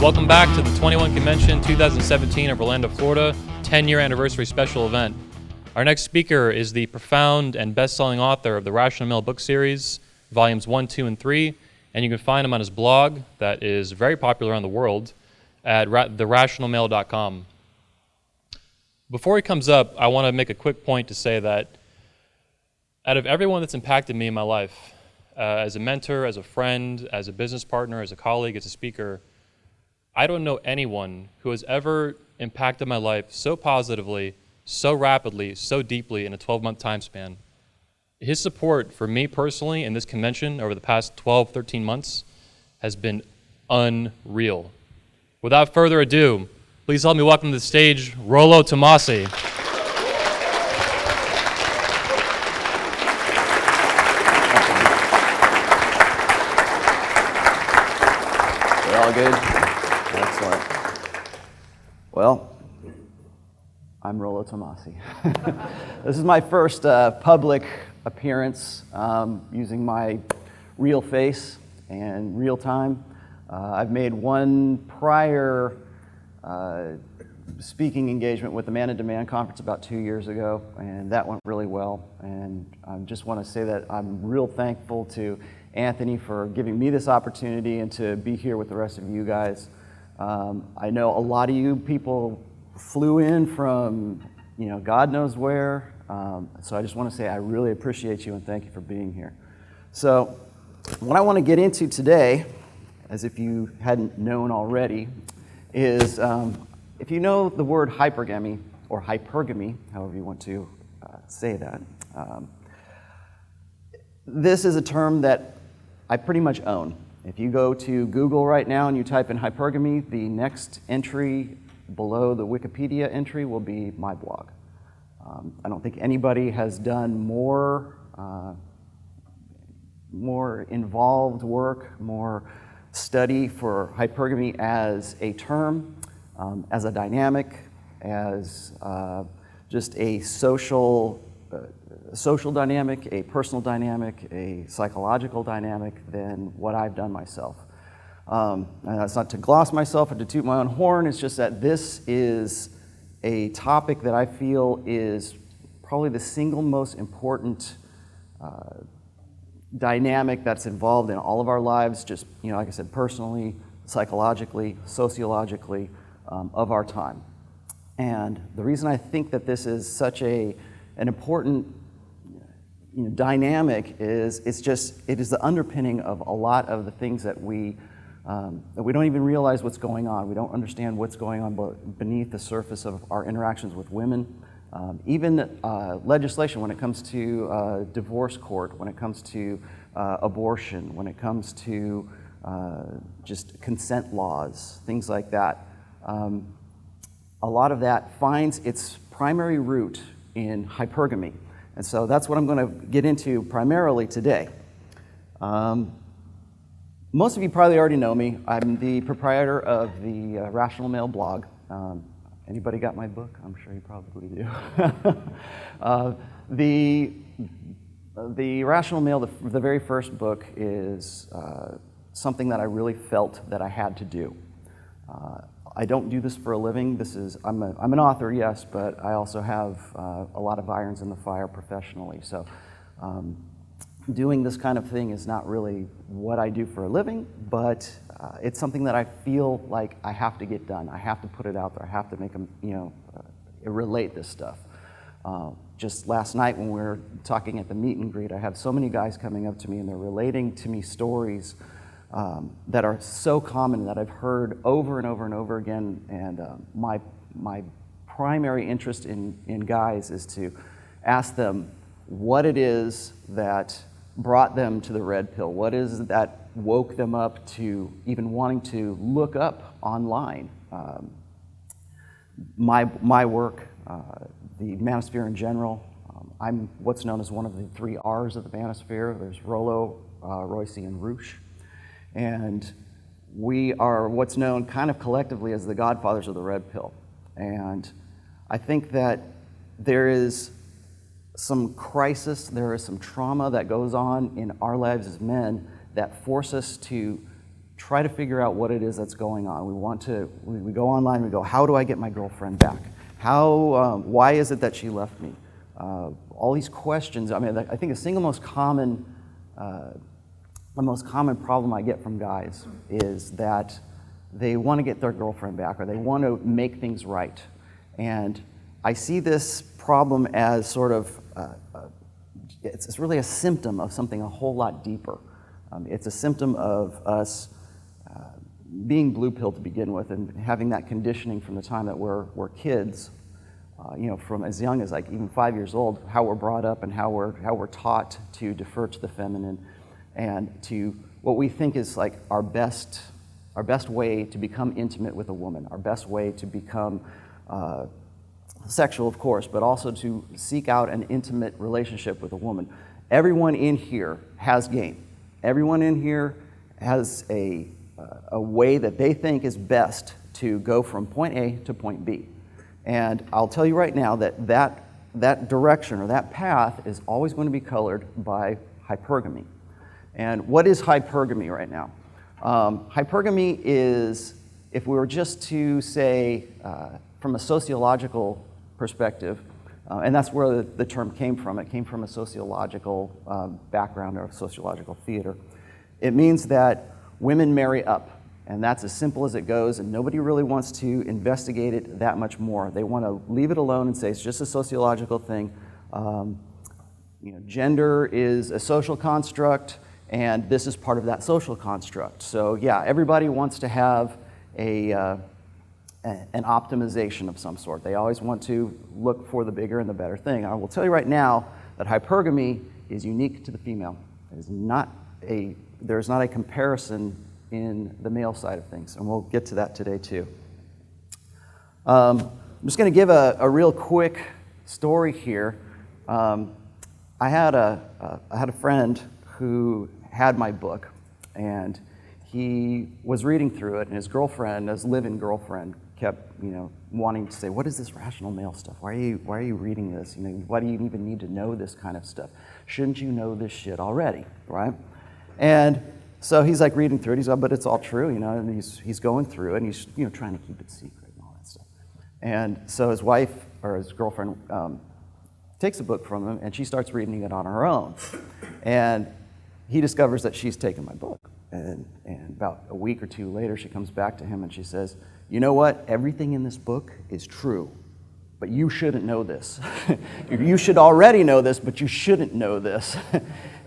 Welcome back to the 21 Convention 2017 of Orlando, Florida, 10-year anniversary special event. Our next speaker is the profound and best-selling author of the RationalMale book series, volumes 1, 2, and 3, and you can find him on his blog that is very popular around the world at therationalmale.com. Before he comes up, I want to make a quick point to say that out of everyone that's impacted me in my life, as a mentor, as a friend, as a business partner, as a colleague, as a speaker, I don't know anyone who has ever impacted my life so positively, so rapidly, so deeply in a 12-month time span. His support for me personally in this convention over the past 12, 13 months has been unreal. Without further ado, please help me welcome to the stage Rollo Tomassi. We're all good? Excellent. Well, I'm Rollo Tomassi. This is my first public appearance using my real face and real time. I've made one prior speaking engagement with the Man in Demand conference about 2 years ago, and that went really well. And I just want to say that I'm real thankful to Anthony for giving me this opportunity and to be here with the rest of you guys. I know a lot of you people flew in from, God knows where. So I just want to say I really appreciate you and thank you for being here. So what I want to get into today, as if you hadn't known already, is if you know the word hypergamy, or hypergamy, however you want to say that, this is a term that I pretty much own. If you go to Google right now and you type in hypergamy, the next entry below the Wikipedia entry will be my blog. I don't think anybody has done more involved work, more study for hypergamy as a term, as a dynamic, as just a social dynamic, a personal dynamic, a psychological dynamic than what I've done myself. And that's not to gloss myself or to toot my own horn, it's just that this is a topic that I feel is probably the single most important dynamic that's involved in all of our lives, just, like I said, personally, psychologically, sociologically, of our time. And the reason I think that this is such an important dynamic is it is the underpinning of a lot of the things that we don't even realize what's going on. We don't understand what's going on beneath the surface of our interactions with women. Even legislation when it comes to divorce court, when it comes to abortion, when it comes to just consent laws, things like that. A lot of that finds its primary root in hypergamy. And so that's what I'm going to get into primarily today. Most of you probably already know me. I'm the proprietor of the RationalMale blog. Anybody got my book? I'm sure you probably do. The RationalMale, the very first book, is something that I really felt that I had to do. I don't do this for a living. I'm an author, yes, but I also have a lot of irons in the fire professionally. So doing this kind of thing is not really what I do for a living, but it's something that I feel like I have to get done. I have to put it out there. I have to make them, relate this stuff. Just last night when we were talking at the meet and greet, I had so many guys coming up to me and they're relating to me stories that are so common that I've heard over and over and over again. And my primary interest in guys is to ask them what it is that brought them to the red pill. What is it that woke them up to even wanting to look up online? My work, the Manosphere in general. I'm what's known as one of the 3 R's of the Manosphere. There's Rollo, Royce, and Roosh. And we are what's known kind of collectively as the godfathers of the red pill. And I think that there is some crisis, there is some trauma that goes on in our lives as men that force us to try to figure out what it is that's going on. We go online, we go, how do I get my girlfriend back? Why is it that she left me? All these questions. I mean, I think the most common problem I get from guys is that they want to get their girlfriend back, or they want to make things right. And I see this problem as sort of, it's really a symptom of something a whole lot deeper. It's a symptom of us being blue-pilled to begin with, and having that conditioning from the time that we're kids, from as young as like even 5 years old, how we're brought up and how we're taught to defer to the feminine, and to what we think is like our best way to become intimate with a woman, our best way to become sexual, of course, but also to seek out an intimate relationship with a woman. Everyone in here has game. Everyone in here has a way that they think is best to go from point A to point B. And I'll tell you right now that direction or that path is always going to be colored by hypergamy. And what is hypergamy right now? Hypergamy is, if we were just to say, from a sociological perspective, and that's where the term came from. It came from a sociological background, or a sociological theater. It means that women marry up, and that's as simple as it goes, and nobody really wants to investigate it that much more. They want to leave it alone and say it's just a sociological thing. Gender is a social construct, and this is part of that social construct. So yeah, everybody wants to have an optimization of some sort. They always want to look for the bigger and the better thing. I will tell you right now that hypergamy is unique to the female. There's not a comparison in the male side of things, and we'll get to that today too. I'm just going to give a real quick story here. I had a friend who had my book, and he was reading through it, and his girlfriend, his live-in girlfriend, kept wanting to say, "What is this rational male stuff? Why are you reading this? Why do you even need to know this kind of stuff? Shouldn't you know this shit already, right?" And so he's like reading through it. He's like, "But it's all true, and he's going through it, and he's trying to keep it secret and all that stuff." And so his wife, or his girlfriend, takes the book from him, and she starts reading it on her own. And he discovers that she's taken my book. And about a week or two later, she comes back to him and she says, "You know what? Everything in this book is true, but you shouldn't know this. You should already know this, but you shouldn't know this."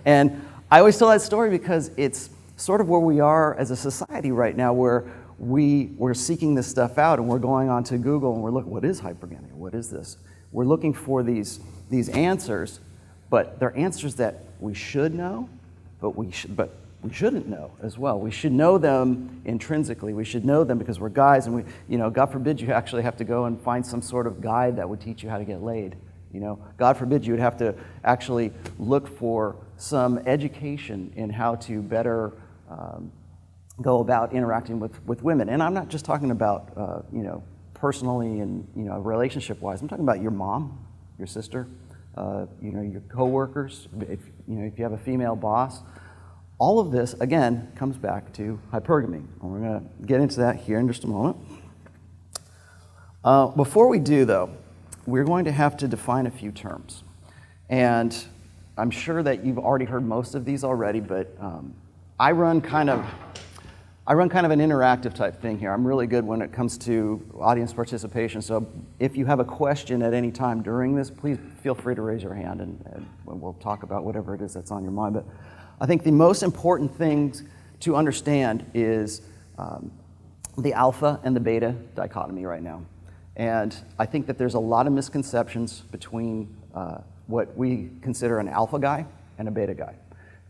And I always tell that story because it's sort of where we are as a society right now, where we're seeking this stuff out, and we're going onto Google and we're looking, what is hypergamy? What is this? We're looking for these answers, but they're answers that we should know, but we shouldn't know as well. We should know them intrinsically. We should know them because we're guys, and God forbid you actually have to go and find some sort of guide that would teach you how to get laid. God forbid you would have to actually look for some education in how to better go about interacting with women. And I'm not just talking about personally and relationship-wise. I'm talking about your mom, your sister, your coworkers. If you have a female boss. All of this, again, comes back to hypergamy. And we're going to get into that here in just a moment. Before we do, though, we're going to have to define a few terms. And I'm sure that you've already heard most of these already, but I run kind of an interactive type thing here. I'm really good when it comes to audience participation. So if you have a question at any time during this, please feel free to raise your hand, and we'll talk about whatever it is that's on your mind. But I think the most important things to understand is the alpha and the beta dichotomy right now. And I think that there's a lot of misconceptions between what we consider an alpha guy and a beta guy.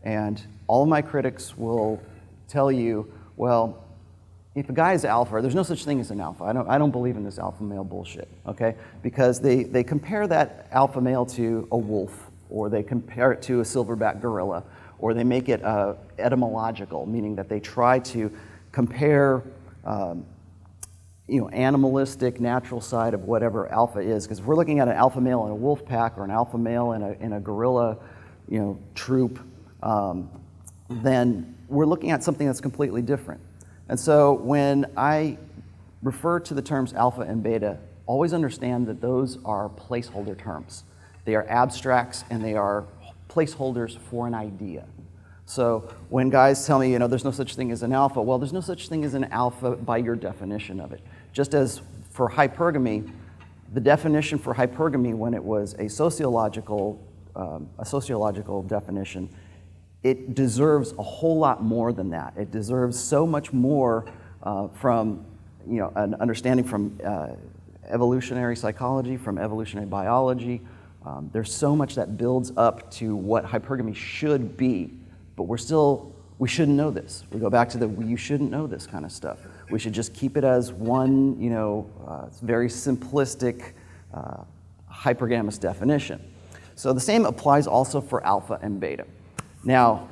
And all of my critics will tell you, well, if a guy is alpha, there's no such thing as an alpha. I don't believe in this alpha male bullshit, okay? Because they compare that alpha male to a wolf, or they compare it to a silverback gorilla, or they make it etymological, meaning that they try to compare animalistic, natural side of whatever alpha is. Because if we're looking at an alpha male in a wolf pack, or an alpha male in a gorilla troop, then we're looking at something that's completely different. And so when I refer to the terms alpha and beta, always understand that those are placeholder terms. They are abstracts and they are placeholders for an idea. So when guys tell me, there's no such thing as an alpha, well, there's no such thing as an alpha by your definition of it. Just as for hypergamy, the definition for hypergamy when it was a sociological definition, it deserves a whole lot more than that. It deserves so much more from an understanding from evolutionary psychology, from evolutionary biology. There's so much that builds up to what hypergamy should be, but we shouldn't know this. We go back to you shouldn't know this kind of stuff. We should just keep it as one, very simplistic hypergamous definition. So the same applies also for alpha and beta. Now,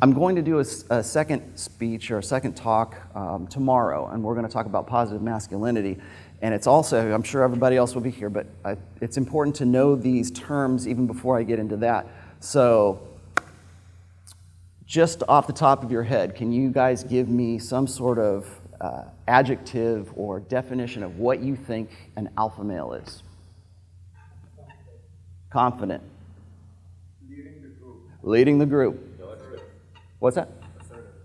I'm going to do a second speech or a second talk tomorrow, and we're going to talk about positive masculinity. And it's also, I'm sure everybody else will be here, but it's important to know these terms even before I get into that. So just off the top of your head, can you guys give me some sort of adjective or definition of what you think an alpha male is? Confident. Leading the group. Leading the group. What's that?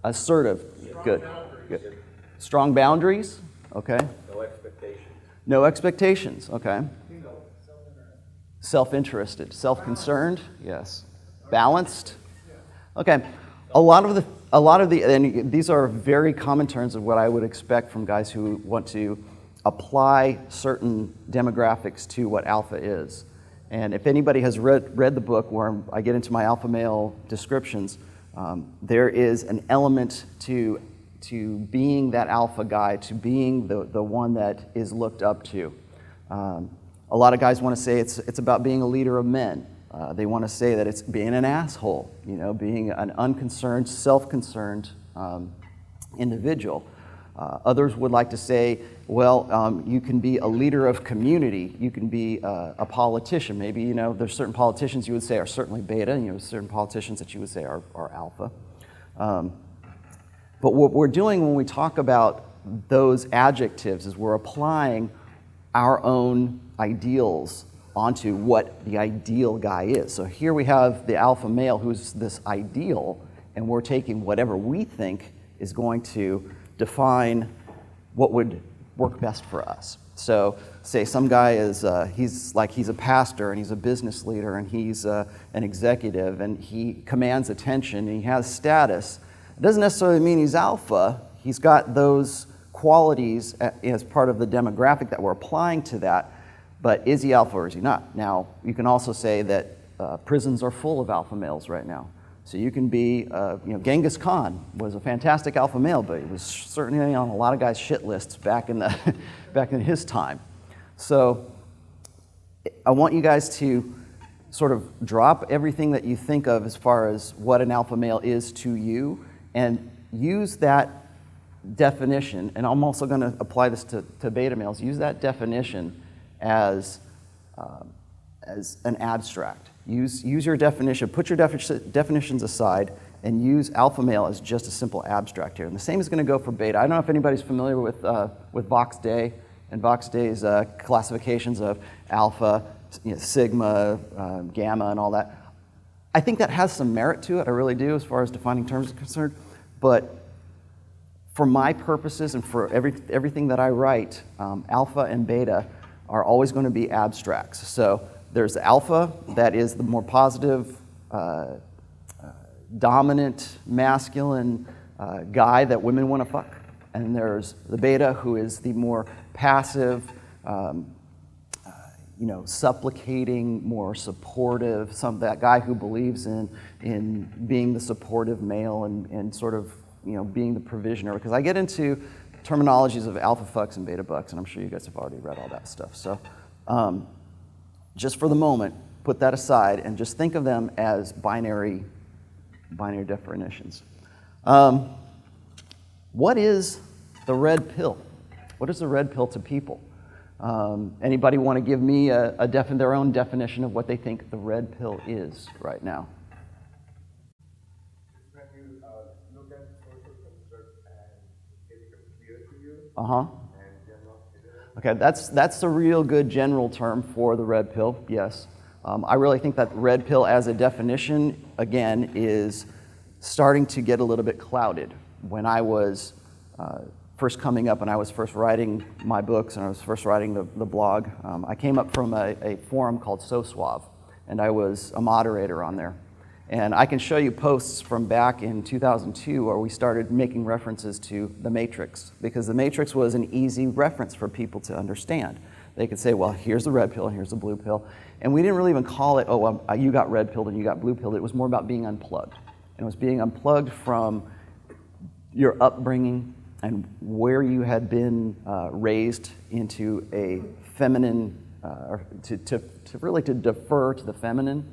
Assertive. Assertive. Good. Strong boundaries. Okay. No expectations. No expectations. Okay. Self-interested. Self-concerned. Yes. Balanced. Okay. A lot of the, and these are very common terms of what I would expect from guys who want to apply certain demographics to what alpha is. And if anybody has read the book where I get into my alpha male descriptions, there is an element to being that alpha guy, to being the one that is looked up to. A lot of guys want to say it's about being a leader of men. They want to say that it's being an asshole, being an unconcerned, self-concerned individual. Others would like to say, well, you can be a leader of community. You can be a politician. Maybe, there's certain politicians you would say are certainly beta, and certain politicians that you would say are alpha. But what we're doing when we talk about those adjectives is we're applying our own ideals onto what the ideal guy is. So here we have the alpha male who's this ideal, and we're taking whatever we think is going to define what would work best for us. So say some guy is, he's a pastor and he's a business leader and he's an executive and he commands attention and he has status. It doesn't necessarily mean he's alpha. He's got those qualities as part of the demographic that we're applying to that. But is he alpha or is he not? Now, you can also say that prisons are full of alpha males right now. So you can be, Genghis Khan was a fantastic alpha male, but he was certainly on a lot of guys' shit lists back in his time. So I want you guys to sort of drop everything that you think of as far as what an alpha male is to you and use that definition, and I'm also going to apply this to beta males, use that definition as an abstract. Use your definition, put your definitions aside, and use alpha male as just a simple abstract here. And the same is going to go for beta. I don't know if anybody's familiar with Vox Day and Vox Day's classifications of alpha, sigma, gamma, and all that. I think that has some merit to it. I really do, as far as defining terms are concerned. But for my purposes and for everything that I write, alpha and beta are always going to be abstracts. So there's the alpha, that is the more positive, dominant, masculine guy that women want to fuck. And there's the beta, who is the more passive, supplicating, more supportive, that guy who believes in being the supportive male and sort of, being the provisioner. Because I get into terminologies of alpha fucks and beta bucks, and I'm sure you guys have already read all that stuff. So just for the moment, put that aside and just think of them as binary definitions. What is the red pill? What is the red pill to people? Anybody want to give me their own definition of what they think the red pill is right now? When you look at social construct and Uh-huh. Okay, that's a real good general term for the red pill, yes. I really think that red pill as a definition, again, is starting to get a little bit clouded. When I was first coming up and I was first writing my books and I was first writing the blog, I came up from a forum called So Suave, and I was a moderator on there. And I can show you posts from back in 2002 where we started making references to the Matrix, because the Matrix was an easy reference for people to understand. They could say, well, here's the red pill and here's the blue pill. And we didn't really even call it, oh, you got red pilled and you got blue pilled. It was more about being unplugged. And it was being unplugged from your upbringing and where you had been raised into a feminine, to really to defer to the feminine,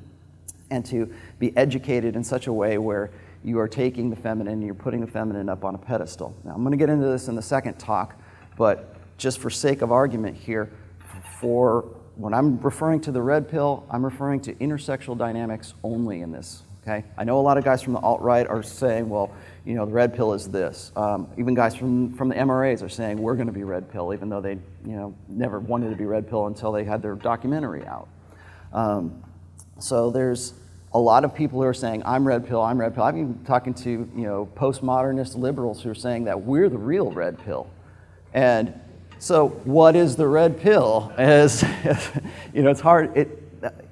and to be educated in such a way where you are taking the feminine, you're putting the feminine up on a pedestal. Now, I'm going to get into this in the second talk, but just for sake of argument here, for when I'm referring to the red pill, I'm referring to intersexual dynamics only in this, okay? I know a lot of guys from the alt-right are saying, well, you know, the red pill is this. Even guys from the MRAs are saying, we're going to be red pill, even though they, you know, never wanted to be red pill until they had their documentary out. So there's a lot of people who are saying, I'm red pill, I'm red pill. I've been talking to, you know, postmodernist liberals who are saying that we're the real red pill. And so what is the red pill? As you know, it's hard.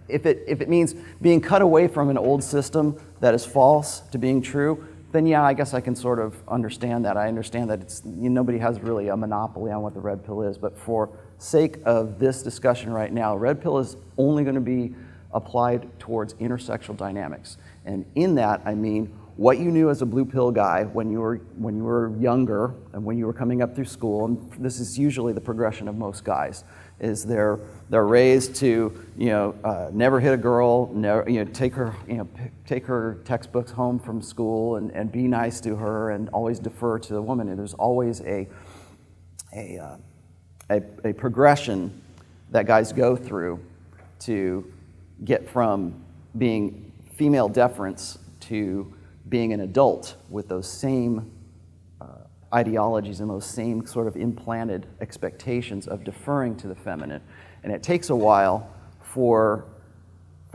If it means being cut away from an old system that is false to being true, then yeah, I guess I can sort of understand that. I understand that it's, you know, nobody has really a monopoly on what the red pill is. But for sake of this discussion right now, red pill is only going to be applied towards intersexual dynamics. And in that, I mean what you knew as a blue pill guy when you were younger and when you were coming up through school, and this is usually the progression of most guys, is they're raised to, you know, never hit a girl, never, you know, take her textbooks home from school and be nice to her and always defer to the woman. And there's always a progression that guys go through to get from being female deference to being an adult with those same ideologies and those same sort of implanted expectations of deferring to the feminine. And it takes a while for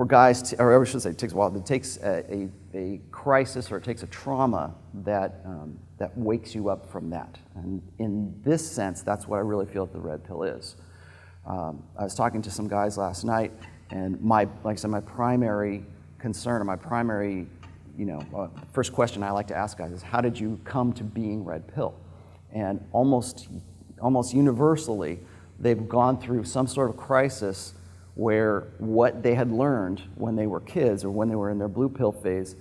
guys to, or I should say it takes a while, it takes a crisis, or it takes a trauma that wakes you up from that. And in this sense, that's what I really feel that the red pill is. I was talking to some guys last night, and like I said, my primary concern, or my primary, you know, first question I like to ask guys is, how did you come to being red pill? And almost universally, they've gone through some sort of crisis where what they had learned when they were kids or when they were in their blue pill phase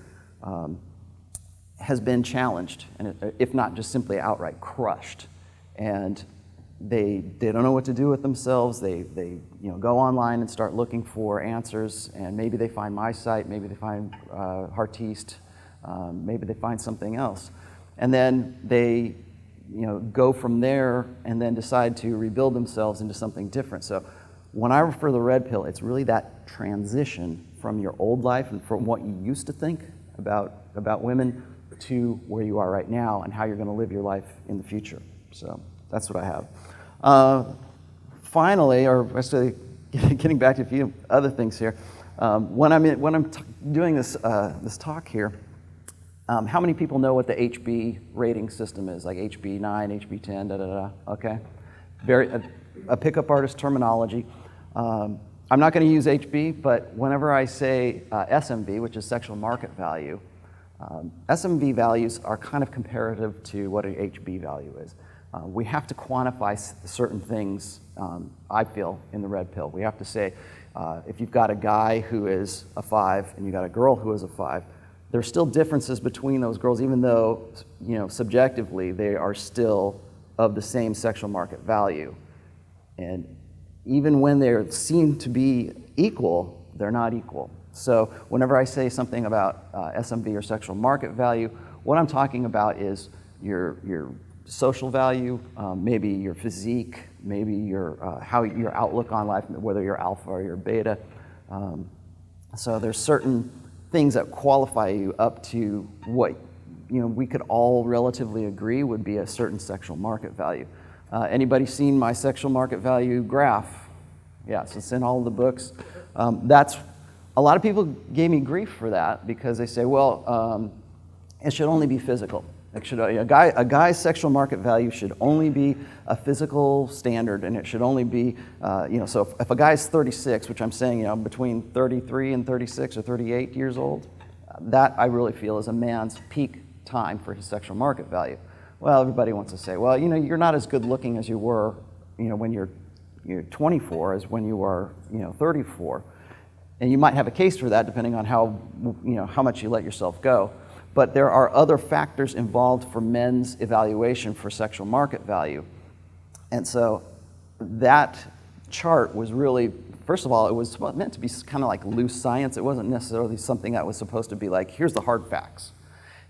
has been challenged, and if not just simply outright crushed. And they don't know what to do with themselves. They you know, go online and start looking for answers, and maybe they find my site, maybe they find Heartiste, maybe they find something else, and then they, you know, go from there and then decide to rebuild themselves into something different. So when I refer to the red pill, it's really that transition from your old life and from what you used to think about women to where you are right now and how you're going to live your life in the future. So that's what I have. Finally, or actually getting back to a few other things here, when I'm doing this talk here, how many people know what the HB rating system is, like HB 9, HB 10, da da da? Okay, a pickup artist terminology. I'm not going to use HB, but whenever I say SMV, which is sexual market value, SMV values are kind of comparative to what an HB value is. We have to quantify certain things, I feel, in the red pill. We have to say, if you've got a guy who is a 5 and you've got a girl who is a 5, there's still differences between those girls, even though, you know, subjectively they are still of the same sexual market value. And even when they're seen to be equal, they're not equal. So whenever I say something about SMV or sexual market value, what I'm talking about is your social value, maybe your physique, maybe your outlook on life, whether you're alpha or you're beta. So there's certain things that qualify you up to what we could all relatively agree would be a certain sexual market value. Anybody seen my sexual market value graph? Yes, it's in all of the books. That's a lot of people gave me grief for that because they say, well, it should only be physical. A guy's sexual market value should only be a physical standard, and it should only be, so if a guy's 36, which I'm saying, between 33 and 36 or 38 years old, that I really feel is a man's peak time for his sexual market value. Well, everybody wants to say, well, you're not as good looking as you were, when you're 24 as when you are, 34. And you might have a case for that depending on how much you let yourself go. But there are other factors involved for men's evaluation for sexual market value. And so that chart was really, first of all, it was meant to be kind of like loose science. It wasn't necessarily something that was supposed to be like, here's the hard facts.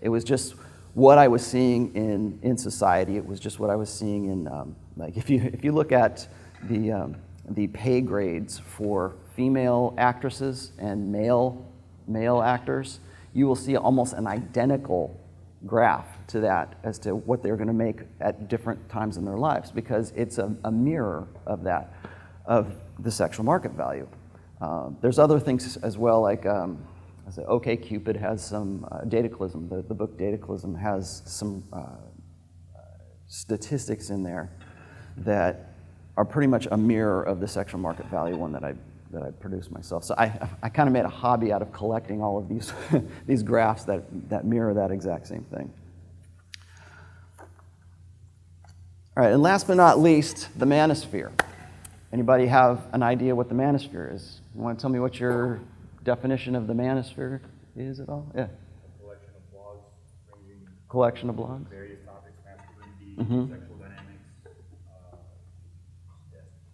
It was just what I was seeing in society. It was just what I was seeing in, if you look at the pay grades for female actresses and male actors, you will see almost an identical graph to that as to what they're going to make at different times in their lives, because it's a mirror of that, of the sexual market value. There's other things as well, like OkCupid has some Dataclysm. The book Dataclysm has some statistics in there that are pretty much a mirror of the sexual market value one that I produced myself. So I kind of made a hobby out of collecting all of these these graphs that mirror that exact same thing. All right, and last but not least, the Manosphere. Anybody have an idea what the Manosphere is? You want to tell me what your definition of the Manosphere is at all? Yeah. A collection of blogs ranging Collection of blogs? various topics, masculinity, Mhm. sexual dynamics.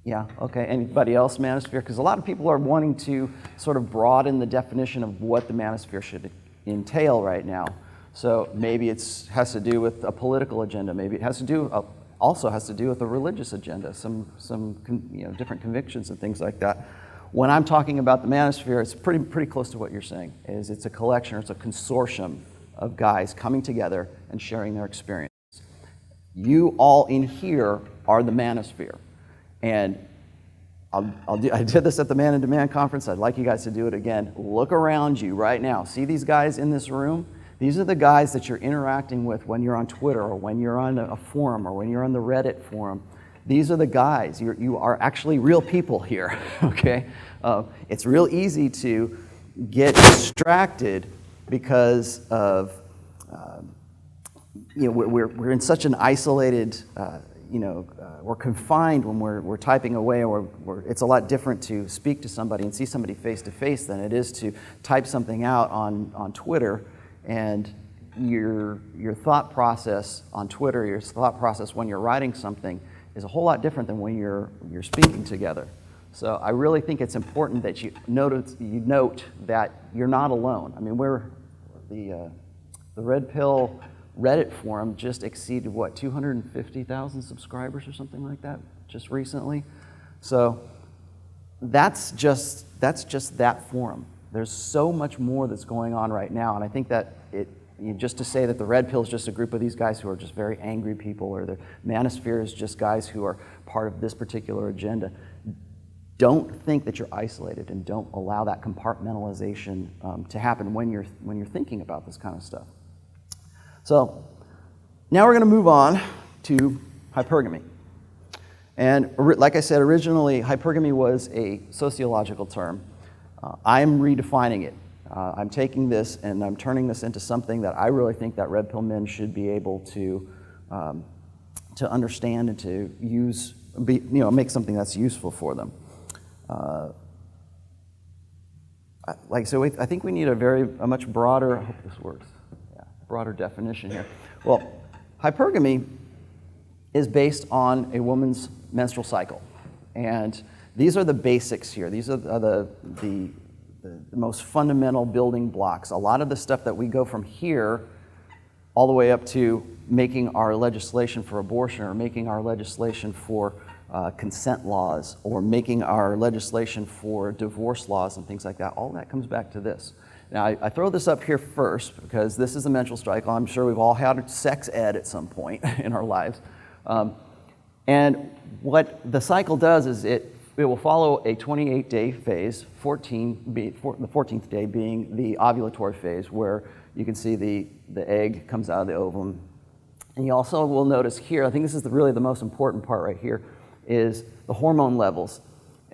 Yeah, okay. Anybody else Manosphere? Because a lot of people are wanting to sort of broaden the definition of what the Manosphere should entail right now. So maybe it has to do with a political agenda. Maybe it has to do also has to do with a religious agenda, some different convictions and things like that. When I'm talking about the Manosphere, it's pretty close to what you're saying. It's a collection, or it's a consortium of guys coming together and sharing their experience. You all in here are the Manosphere. And I did this at the Man in Demand conference. I'd like you guys to do it again. Look around you right now. See these guys in this room? These are the guys that you're interacting with when you're on Twitter, or when you're on a forum, or when you're on the Reddit forum. These are the guys. You are actually real people here, okay? It's real easy to get distracted because of, we're in such an isolated, we're confined when we're typing away, or it's a lot different to speak to somebody and see somebody face to face than it is to type something out on Twitter, and your thought process on Twitter, your thought process when you're writing something is a whole lot different than when you're speaking together. So I really think it's important that you note that you're not alone. I mean, the Red Pill Reddit forum just exceeded, 250,000 subscribers or something like that just recently. So that's just that forum. There's so much more that's going on right now, and I think that just to say that the Red Pill is just a group of these guys who are just very angry people, or the Manosphere is just guys who are part of this particular agenda. Don't think that you're isolated, and don't allow that compartmentalization to happen when you're thinking about this kind of stuff. So now we're going to move on to hypergamy. And like I said, originally hypergamy was a sociological term. I'm redefining it. I'm taking this and I'm turning this into something that I really think that red pill men should be able to understand and to use, make something that's useful for them. I think we need a much broader, I hope this works, broader definition here. Well, hypergamy is based on a woman's menstrual cycle. And these are the basics here. These are the most fundamental building blocks. A lot of the stuff that we go from here all the way up to making our legislation for abortion, or making our legislation for consent laws, or making our legislation for divorce laws and things like that, all that comes back to this. Now, I throw this up here first because this is a menstrual cycle. I'm sure we've all had sex ed at some point in our lives. And what the cycle does is it will follow a 28-day phase, the 14th day being the ovulatory phase, where you can see the egg comes out of the ovum. And you also will notice here, I think this is really the most important part right here, is the hormone levels.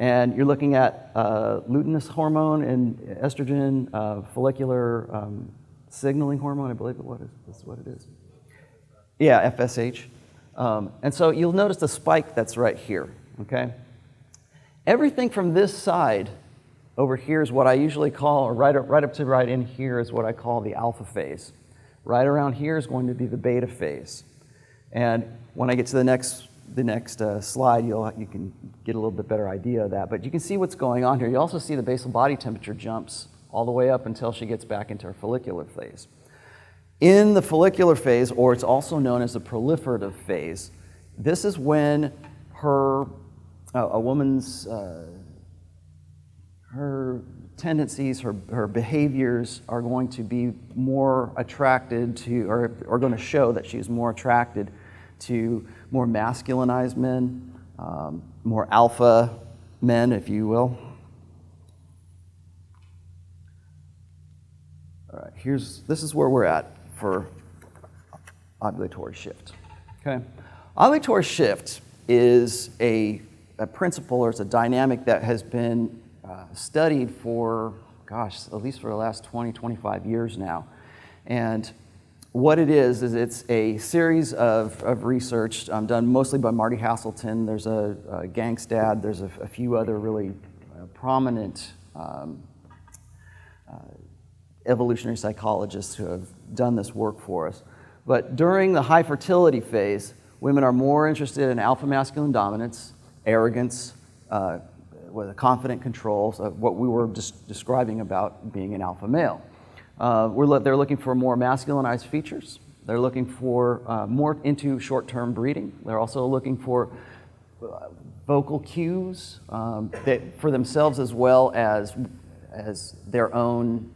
And you're looking at luteinous hormone and estrogen, follicular signaling hormone, I believe that's what it is. Yeah, FSH. And so you'll notice the spike that's right here, okay? Everything from this side over here is what I usually call, or right up to right in here is what I call the alpha phase. Right around here is going to be the beta phase. And when I get to the next slide, you can get a little bit better idea of that. But you can see what's going on here. You also see the basal body temperature jumps all the way up until she gets back into her follicular phase. In the follicular phase, or it's also known as the proliferative phase, this is when a woman's her tendencies, her behaviors are going to be more attracted to, or are going to show that she's more attracted to more masculinized men, more alpha men, if you will. All right, this is where we're at for ovulatory shift. Okay, ovulatory shift is a principle, or it's a dynamic that has been studied for, at least for the last 20, 25 years now. And what it is it's a series of research done mostly by Marty Hasselton. There's a Gangstad, there's a few other really prominent evolutionary psychologists who have done this work for us. But during the high fertility phase, women are more interested in alpha masculine dominance, arrogance, with a confident control, of what we were describing about being an alpha male. They're looking for more masculinized features. They're looking for more into short-term breeding. They're also looking for vocal cues for themselves, as well as their own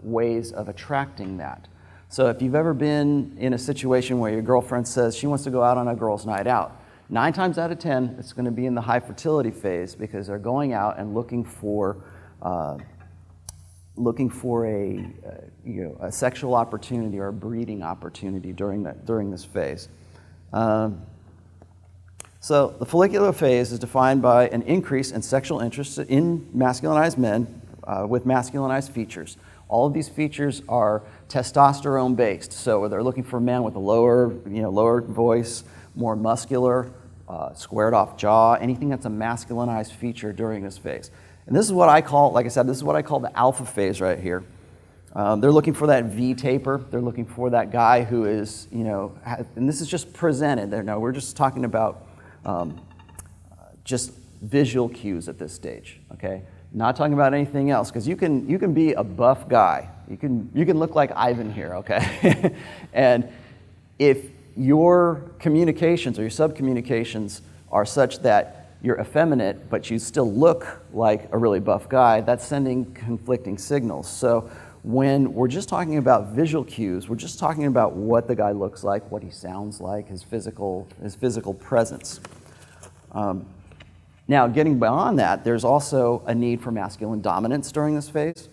ways of attracting that. So if you've ever been in a situation where your girlfriend says she wants to go out on a girls' night out, 9 times out of 10, it's going to be in the high fertility phase, because they're going out and looking for a sexual opportunity or a breeding opportunity during this phase. So the follicular phase is defined by an increase in sexual interest in masculinized men with masculinized features. All of these features are testosterone based. So they're looking for men with a lower voice, more muscular, squared off jaw, anything that's a masculinized feature during this phase. And this is what I call, like I said, this is what I call the alpha phase right here. They're looking for that V taper. They're looking for that guy who is, and this is just presented there. Now, we're just talking about just visual cues at this stage, okay? Not talking about anything else, because you can be a buff guy. You can look like Ivan here, okay? And if your communications or your subcommunications are such that you're effeminate, but you still look like a really buff guy, that's sending conflicting signals. So when we're just talking about visual cues, we're just talking about what the guy looks like, what he sounds like, his physical presence. Now, getting beyond that, there's also a need for masculine dominance during this phase.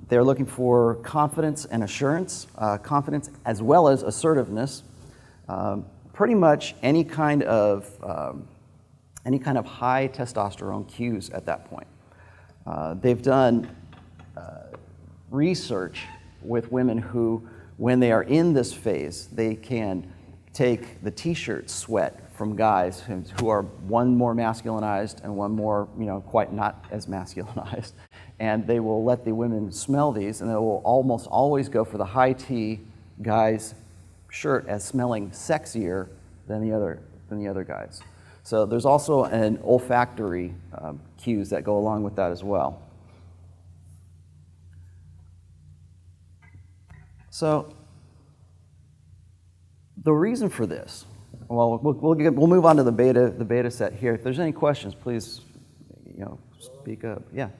They're looking for confidence and assurance, confidence as well as assertiveness. Pretty much any kind of high testosterone cues at that point. They've done research with women who, when they are in this phase, they can take the t-shirt sweat from guys who are one more masculinized and one more, quite not as masculinized. And they will let the women smell these, and they will almost always go for the high T guy's shirt as smelling sexier than the other guys. So there's also an olfactory cues that go along with that as well. So the reason for this, well, we'll move on to the beta set here. If there's any questions, please, speak up. Yeah.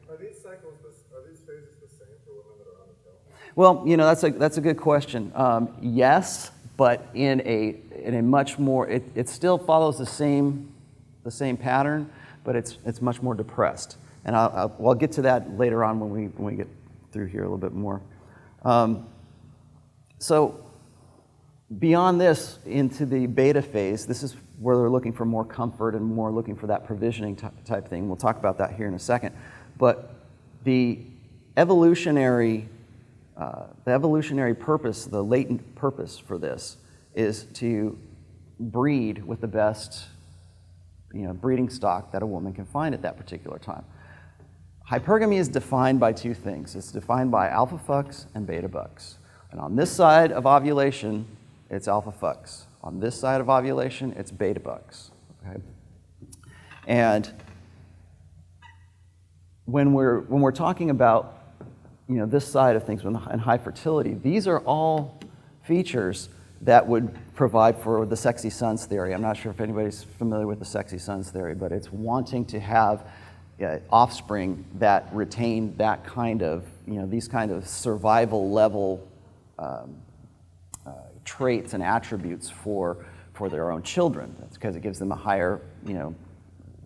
Are these cycles, are these phases the same Well, that's a good question. Yes, but in a much more, it still follows the same pattern, but it's much more depressed. And I'll get to that later on when we get through here a little bit more. So beyond this, into the beta phase, this is where they're looking for more comfort and more looking for that provisioning type thing. We'll talk about that here in a second. But the evolutionary purpose, the latent purpose for this, is to breed with the best breeding stock that a woman can find at that particular time. Hypergamy is defined by two things. It's defined by alpha fucks and beta bucks. And on this side of ovulation, it's alpha fucks. On this side of ovulation, it's beta bucks. Okay? And when we're talking about this side of things and high fertility, these are all features that would provide for the sexy sons theory. I'm not sure if anybody's familiar with the sexy sons theory, but it's wanting to have offspring that retain that kind of, these kind of survival level traits and attributes for their own children. That's because it gives them a higher,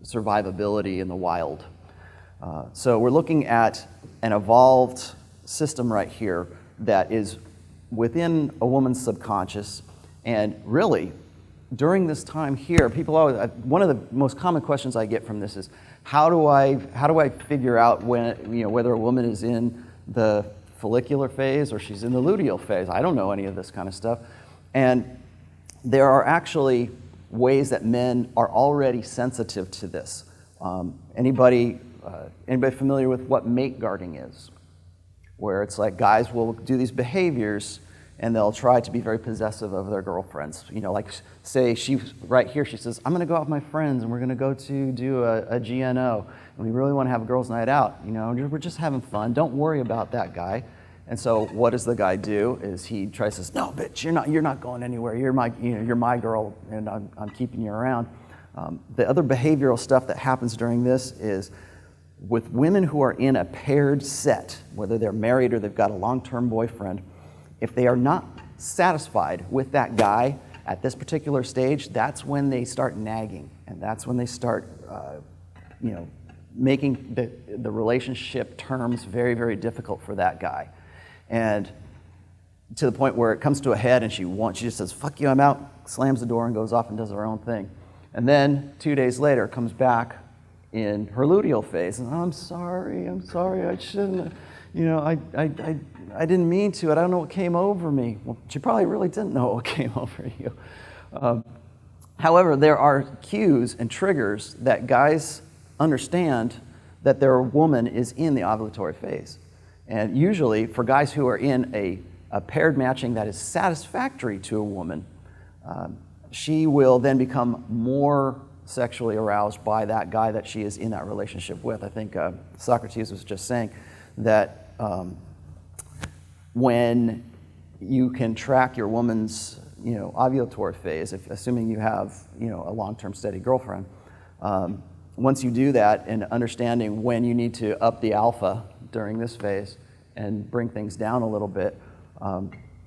survivability in the wild. So we're looking at an evolved system right here that is within a woman's subconscious, and really, during this time here, people always, one of the most common questions I get from this is, how do I figure out when, whether a woman is in the follicular phase or she's in the luteal phase? I don't know any of this kind of stuff. And there are actually ways that men are already sensitive to this. Anybody familiar with what mate guarding is? Where it's like guys will do these behaviors and they'll try to be very possessive of their girlfriends. Like say right here, she says, I'm gonna go out with my friends and we're gonna go to do a GNO and we really wanna have a girls' night out. We're just having fun, don't worry about that guy. And so what does the guy do is he tries to say, no, bitch, you're not going anywhere. You're my girl and I'm keeping you around. The other behavioral stuff that happens during this is with women who are in a paired set, whether they're married or they've got a long-term boyfriend, if they are not satisfied with that guy at this particular stage, that's when they start nagging, and that's when they start, making the relationship terms very, very difficult for that guy, and to the point where it comes to a head, and she just says, "Fuck you, I'm out," slams the door, and goes off and does her own thing, and then 2 days later comes back in her luteal phase, and I'm sorry, I shouldn't, I didn't mean to, I don't know what came over me. Well, she probably really didn't know what came over you. However, there are cues and triggers that guys understand that their woman is in the ovulatory phase. And usually, for guys who are in a paired matching that is satisfactory to a woman, she will then become more sexually aroused by that guy that she is in that relationship with. I think Socrates was just saying that when you can track your woman's ovulatory phase, assuming you have a long-term steady girlfriend, once you do that and understanding when you need to up the alpha during this phase and bring things down a little bit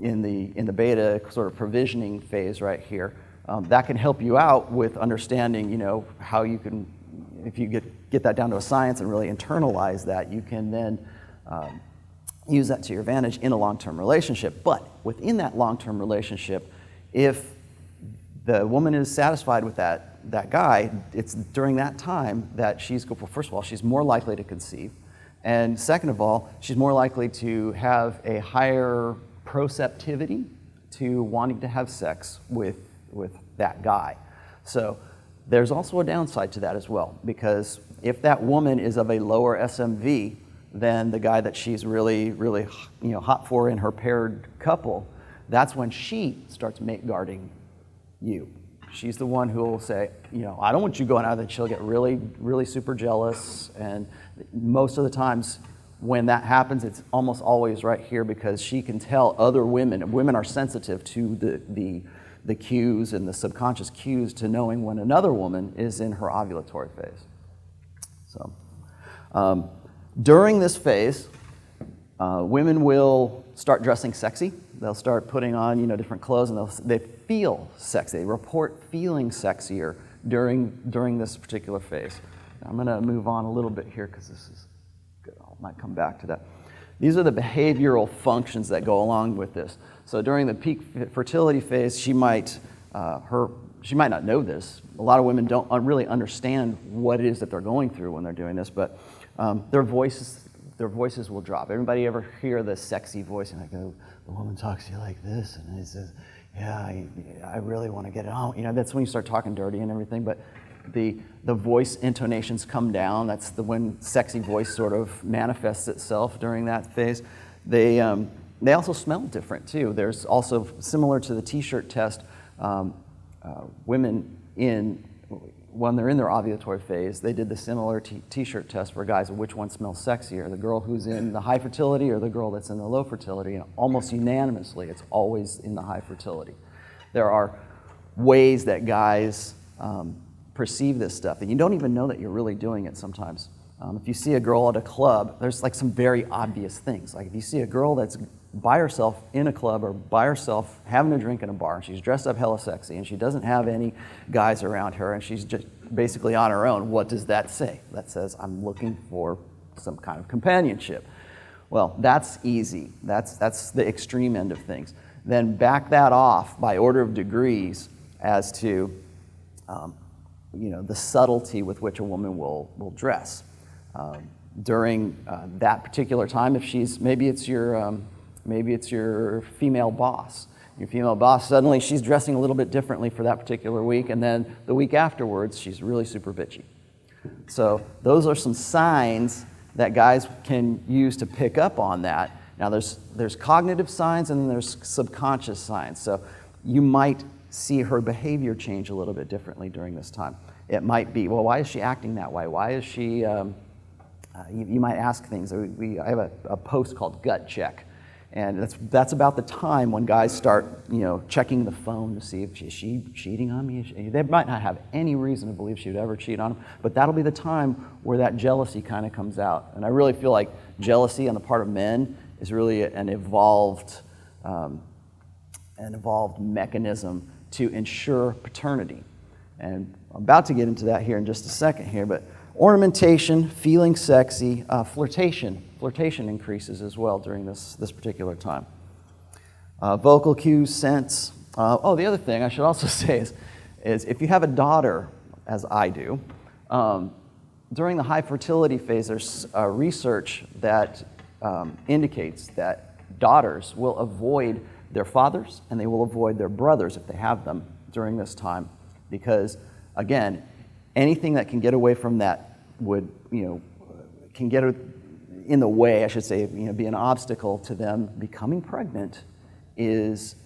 in the beta sort of provisioning phase right here, that can help you out with understanding how you can, if you get that down to a science and really internalize that, you can then use that to your advantage in a long-term relationship. But within that long-term relationship, if the woman is satisfied with that guy, it's during that time that first of all, she's more likely to conceive. And second of all, she's more likely to have a higher proceptivity to wanting to have sex with that guy. So there's also a downside to that as well, because if that woman is of a lower SMV than the guy that she's really, really hot for in her paired couple, that's when she starts mate guarding you. She's the one who will say, I don't want you going out, and she'll get really, really super jealous. And most of the times when that happens, it's almost always right here, because she can tell other women. Women are sensitive to the cues and the subconscious cues to knowing when another woman is in her ovulatory phase. So during this phase, women will start dressing sexy. They'll start putting on, different clothes, and they feel sexy. They report feeling sexier during this particular phase. I'm going to move on a little bit here because this is good. I might come back to that. These are the behavioral functions that go along with this. So during the peak fertility phase, she might not know this. A lot of women don't really understand what it is that they're going through when they're doing this, but their voices will drop. Everybody ever hear the sexy voice, and the woman talks to you like this, and it says, yeah, I really want to get it on. That's when you start talking dirty and everything, but the voice intonations come down. That's when sexy voice sort of manifests itself during that phase. They also smell different too. There's also, similar to the t-shirt test, women when they're in their ovulatory phase, they did the similar t-shirt test for guys of which one smells sexier, the girl who's in the high fertility or the girl that's in the low fertility, and almost unanimously it's always in the high fertility. There are ways that guys perceive this stuff, and you don't even know that you're really doing it sometimes. If you see a girl at a club, there's like some very obvious things. Like if you see a girl that's by herself in a club or by herself having a drink in a bar, and she's dressed up hella sexy, and she doesn't have any guys around her, and she's just basically on her own, what does that say? That says, I'm looking for some kind of companionship. Well, that's easy. That's the extreme end of things. Then back that off by order of degrees as to the subtlety with which a woman will dress. During that particular time, if she's, maybe it's your female boss. Your female boss, suddenly she's dressing a little bit differently for that particular week, and then the week afterwards, she's really super bitchy. So those are some signs that guys can use to pick up on that. Now there's cognitive signs and then there's subconscious signs. So you might see her behavior change a little bit differently during this time. It might be, well, why is she acting that way? Why is she, you might ask things. I have a post called Gut Check. And that's about the time when guys start, checking the phone to see if is she cheating on me. They might not have any reason to believe she would ever cheat on them, but that'll be the time where that jealousy kind of comes out. And I really feel like jealousy on the part of men is really an evolved mechanism to ensure paternity. And I'm about to get into that here in just a second here, but ornamentation, feeling sexy, flirtation. Flirtation increases as well during this particular time. Vocal cues, scents. The other thing I should also say is if you have a daughter, as I do, during the high fertility phase, there's research that indicates that daughters will avoid their fathers and they will avoid their brothers if they have them during this time, because, again, anything that can get away from that can get in the way, I should say, be an obstacle to them becoming pregnant is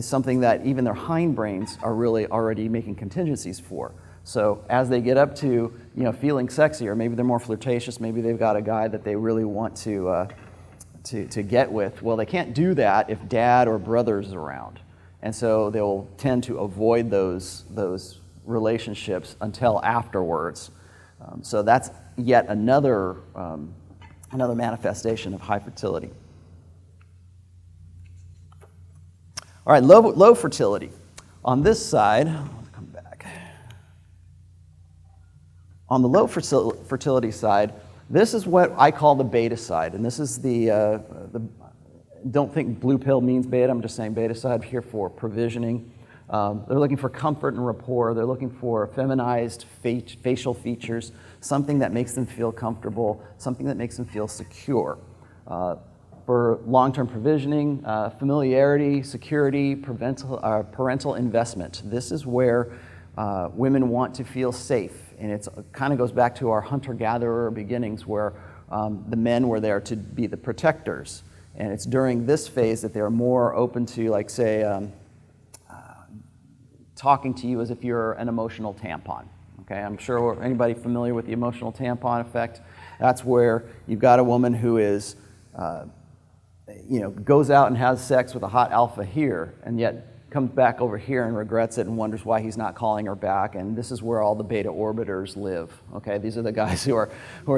something that even their hindbrains are really already making contingencies for. So as they get up to, feeling sexy, or maybe they're more flirtatious, maybe they've got a guy that they really want to get with, well, they can't do that if dad or brother's around. And so they'll tend to avoid those relationships until afterwards. So that's yet another manifestation of high fertility. All right, low fertility. On this side, let's come back. On the low fertility side, this is what I call the beta side, and this is the don't think blue pill means beta, I'm just saying beta side here for provisioning. They're looking for comfort and rapport. They're looking for feminized facial features, something that makes them feel comfortable, something that makes them feel secure. For long-term provisioning, familiarity, security, parental investment. This is where women want to feel safe. And it kind of goes back to our hunter-gatherer beginnings where the men were there to be the protectors. And it's during this phase that they're more open to, like, say, talking to you as if you're an emotional tampon. Okay, I'm sure anybody familiar with the emotional tampon effect, that's where you've got a woman who is, goes out and has sex with a hot alpha here, and yet comes back over here and regrets it and wonders why he's not calling her back. And this is where all the beta orbiters live. Okay, these are the guys who are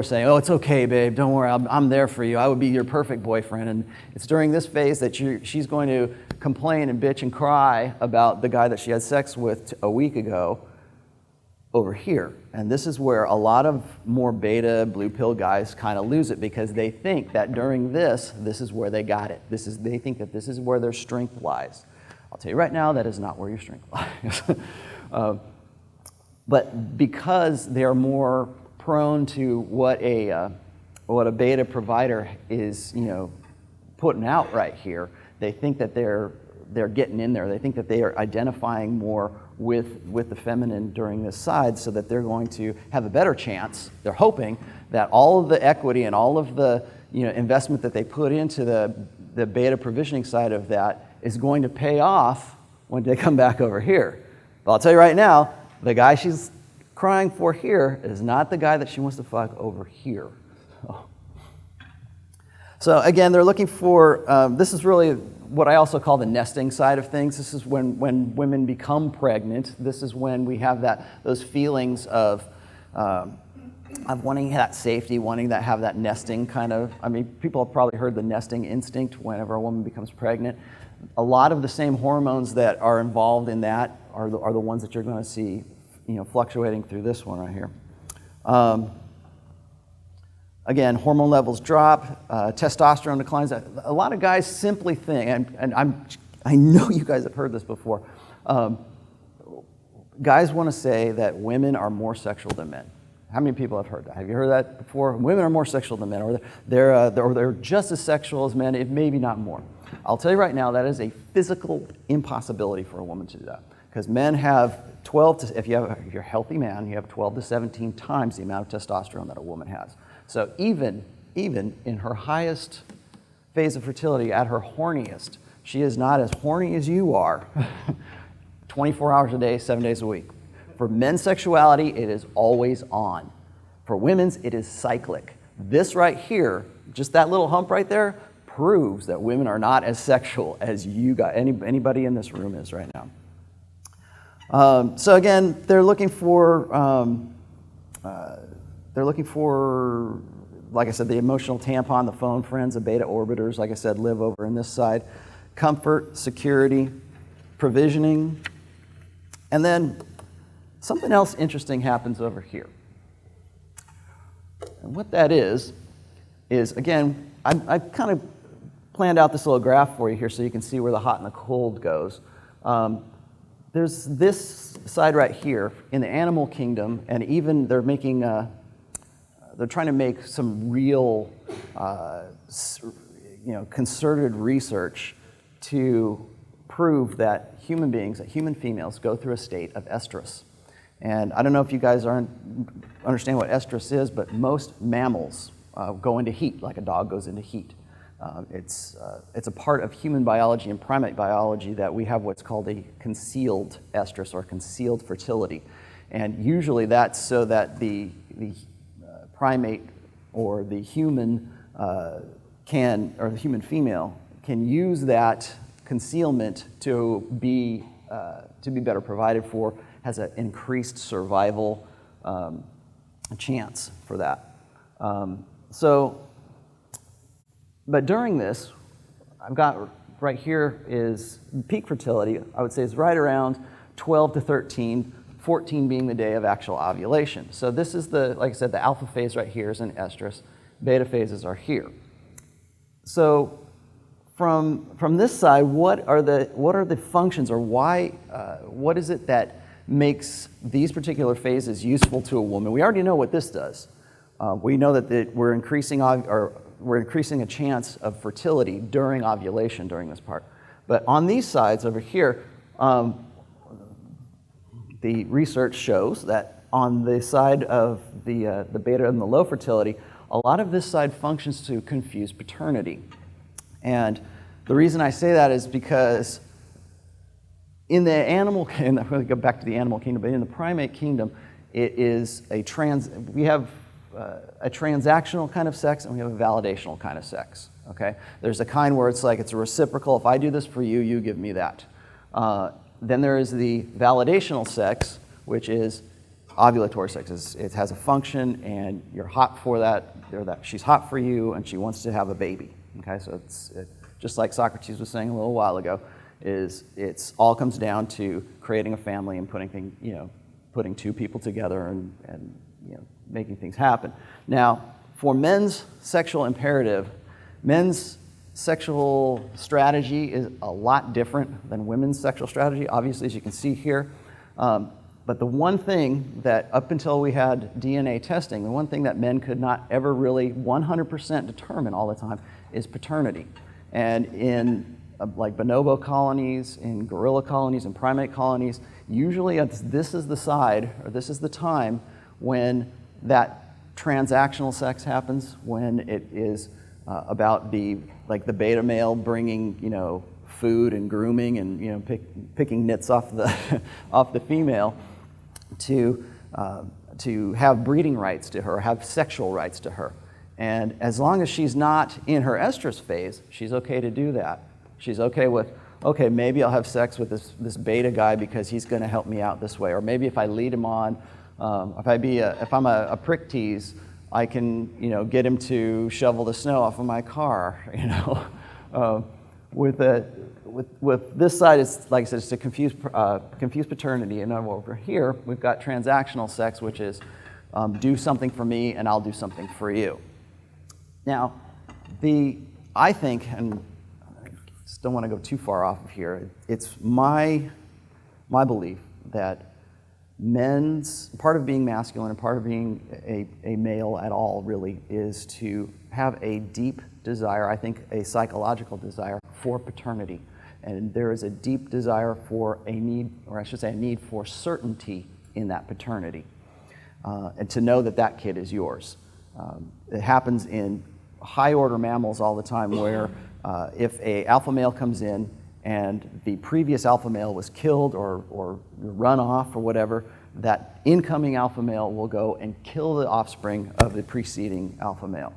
saying, "Oh, it's okay, babe. Don't worry. I'm there for you. I would be your perfect boyfriend." And it's during this phase that she's going to complain and bitch and cry about the guy that she had sex with a week ago over here. And this is where a lot of more beta blue pill guys kind of lose it, because they think that during this is where they got it. They think that this is where their strength lies. I'll tell you right now, that is not where your strength lies. But because they're more prone to what a beta provider is, putting out right here, they think that they're getting in there. They think that they are identifying more with the feminine during this side, so that they're going to have a better chance. They're hoping that all of the equity and all of the investment that they put into the beta provisioning side of that is going to pay off when they come back over here. But I'll tell you right now, the guy she's crying for here is not the guy that she wants to fuck over here. So again, they're looking for, this is really what I also call the nesting side of things. This is when women become pregnant. This is when we have those feelings of wanting that safety, wanting to have that nesting kind of, people have probably heard the nesting instinct whenever a woman becomes pregnant. A lot of the same hormones that are involved in that are the ones that you're going to see, fluctuating through this one right here. Again, hormone levels drop, testosterone declines. A lot of guys simply think, and I know you guys have heard this before, guys want to say that women are more sexual than men. How many people have heard that? Have you heard that before? Women are more sexual than men, or they're just as sexual as men, if maybe not more. I'll tell you right now, that is a physical impossibility for a woman to do that, because men have 12 to, if you're a healthy man, you have 12 to 17 times the amount of testosterone that a woman has. So even in her highest phase of fertility, at her horniest, she is not as horny as you are 24 hours a day, 7 days a week. For men's sexuality, it is always on. For women's, it is cyclic. This right here, just that little hump right there, proves that women are not as sexual as you got, anybody in this room is right now. So again, they're looking for, like I said, the emotional tampon, the phone friends, the beta orbiters, like I said, live over in this side. Comfort, security, provisioning, and then something else interesting happens over here. And what that is again, I kind of planned out this little graph for you here so you can see where the hot and the cold goes. There's this side right here in the animal kingdom, and even they're making, they're trying to make some real, concerted research to prove that human beings, that human females, go through a state of estrus. And I don't know if you guys understand what estrus is, but most mammals go into heat, like a dog goes into heat. It's a part of human biology and primate biology that we have what's called a concealed estrus or concealed fertility. And usually that's so that the primate or the human or the human female can use that concealment to be better provided for, has an increased survival chance for that. But during this, I've got right here is peak fertility, I would say is right around 12 to 13, 14 being the day of actual ovulation. So this is like I said, the alpha phase right here is in estrus, beta phases are here. So from this side, what are the functions, or why, what is it that makes these particular phases useful to a woman? We already know what this does. We know that we're increasing a chance of fertility during ovulation during this part. But on these sides over here, the research shows that on the side of the beta and the low fertility, a lot of this side functions to confuse paternity. And the reason I say that is because in the animal kingdom, I'm going to go back to the animal kingdom, but in the primate kingdom, it is we have a transactional kind of sex and we have a validational kind of sex, okay? There's a kind where it's like it's a reciprocal. If I do this for you, you give me that. Then there is the validational sex, which is ovulatory sex. It has a function, and you're hot for that, or that she's hot for you, and she wants to have a baby. Okay, so it's just like Socrates was saying a little while ago, it's all comes down to creating a family and putting two people together and making things happen. Now, for men's sexual imperative, men's sexual strategy is a lot different than women's sexual strategy, obviously, as you can see here. But the one thing that, up until we had DNA testing, the one thing that men could not ever really 100% determine all the time is paternity. And in like bonobo colonies, in gorilla colonies, and primate colonies, usually this is the side, or this is the time when that transactional sex happens, when it is about the beta male bringing food and grooming and picking nits off the female to have breeding rights to her, have sexual rights to her. And as long as she's not in her estrus phase, she's okay to do that. She's okay with, okay, maybe I'll have sex with this beta guy because he's going to help me out this way. Or maybe if I lead him on, if I'm a prick tease, I can get him to shovel the snow off of my car. With this side, it's like I said, it's to confuse paternity. And over here, we've got transactional sex, which is do something for me and I'll do something for you. Now, I think, and I just don't want to go too far off of here, it's my belief that part of being masculine and part of being a male at all really is to have a deep desire, I think a psychological desire for paternity. And there is a deep desire for a need for certainty in that paternity. And to know that kid is yours. It happens in high order mammals all the time where if a alpha male comes in and the previous alpha male was killed or run off or whatever, that incoming alpha male will go and kill the offspring of the preceding alpha male.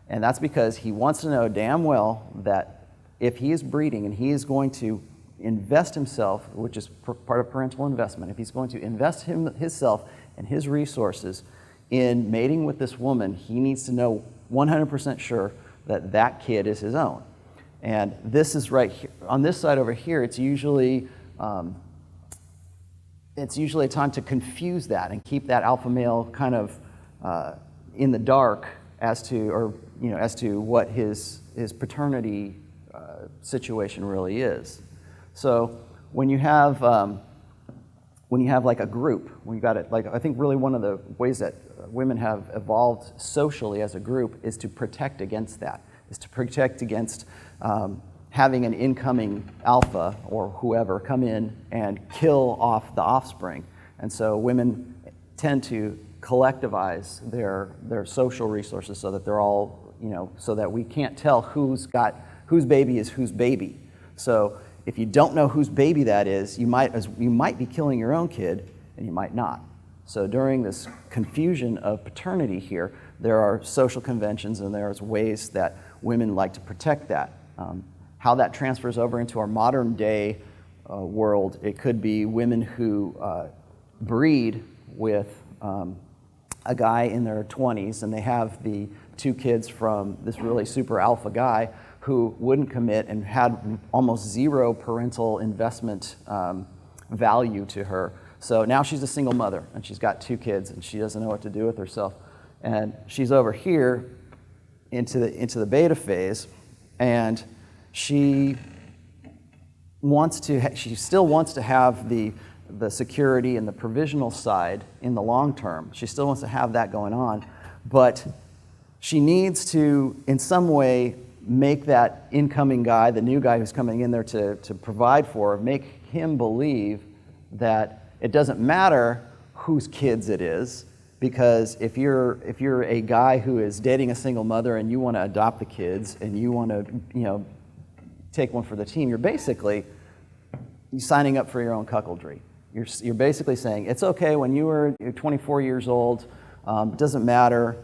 And that's because he wants to know damn well that if he is breeding and he is going to invest himself, which is part of parental investment, if he's going to invest himself and his resources in mating with this woman, he needs to know 100% sure that kid is his own. And this is right here. On this side over here, it's usually a time to confuse that and keep that alpha male kind of in the dark as to what his paternity situation really is. So when you have like a group, when you got it, like I think really one of the ways that women have evolved socially as a group is to protect against that, is to protect against having an incoming alpha or whoever come in and kill off the offspring. And so women tend to collectivize their social resources so that they're all, so that we can't tell whose baby is whose baby. So if you don't know whose baby that is, you might be killing your own kid and you might not. So during this confusion of paternity here, there are social conventions and there's ways that women like to protect that. How that transfers over into our modern day world, it could be women who breed with a guy in their 20s and they have the two kids from this really super alpha guy who wouldn't commit and had almost zero parental investment value to her. So now she's a single mother and she's got two kids and she doesn't know what to do with herself. And she's over here into the beta phase, and she still wants to have the security and the provisional side in the long term. She still wants to have that going on, but she needs to, in some way, make that incoming guy, the new guy who's coming in there to provide for her, make him believe that it doesn't matter whose kids it is, because if you're a guy who is dating a single mother and you want to adopt the kids and you want to take one for the team, you're basically signing up for your own cuckoldry. You're basically saying it's okay when you're 24 years old. Doesn't matter.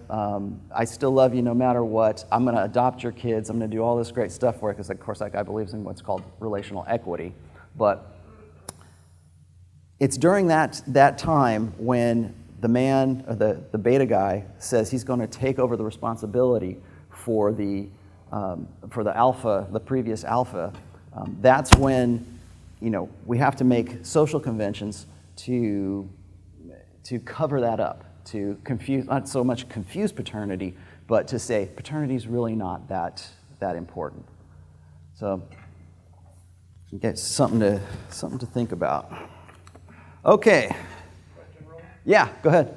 I still love you no matter what. I'm going to adopt your kids. I'm going to do all this great stuff for you because, of course, that guy believes in what's called relational equity. But it's during that time when the man, or the beta guy, says he's going to take over the responsibility for the alpha, the previous alpha. That's when, we have to make social conventions to cover that up, to confuse, not so much confuse paternity, but to say paternity is really not that important. So, okay, something to think about. Okay. Question, Rollo? Yeah, go ahead.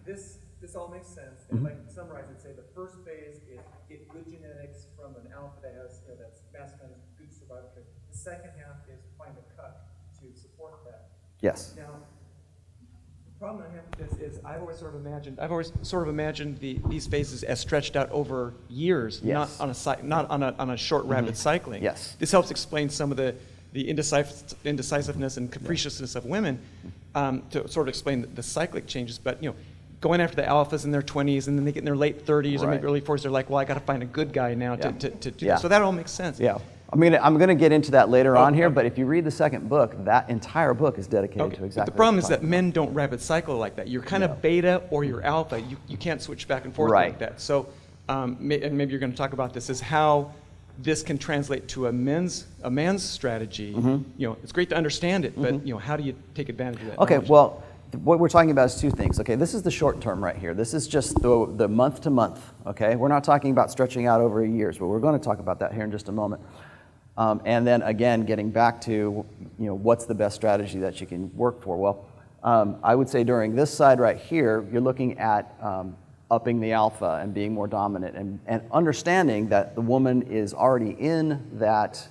This all makes sense. And if I can summarize it, say the first phase is get good genetics from an alpha that has, that's masculine, good survival rate. The second half is find a cut to support that. Yes. Now, the problem I have with this is I've always sort of imagined these phases as stretched out over years, Yes. not on a short rapid cycling. Yes. This helps explain some of the indecisiveness and capriciousness of women, to sort of explain the cyclic changes. But going after the alphas in their 20s, and then they get in their late 30s or Right. maybe early 40s, they're like, well, I got to find a good guy now to do Yeah. this. So that all makes sense. Yeah. I'm going to get into that later on here, okay. but if you read the second book, that entire book is dedicated Okay. to But exactly the problem what is you're that talking men don't rapid cycle like that. You're kind Yeah. of beta or you're alpha. You can't switch back and forth Right. like that. So, and maybe you're going to talk about this, is how this can translate to a man's strategy. It's great to understand it, but how do you take advantage of that? Okay, knowledge? well, what we're talking about is two things. Okay, this is the short term right here. This is just the month to month. Okay, we're not talking about stretching out over years, but we're going to talk about that here in just a moment. And then again, getting back to what's the best strategy that you can work for. Well, I would say during this side right here, you're looking at upping the alpha and being more dominant, and understanding that the woman is already in that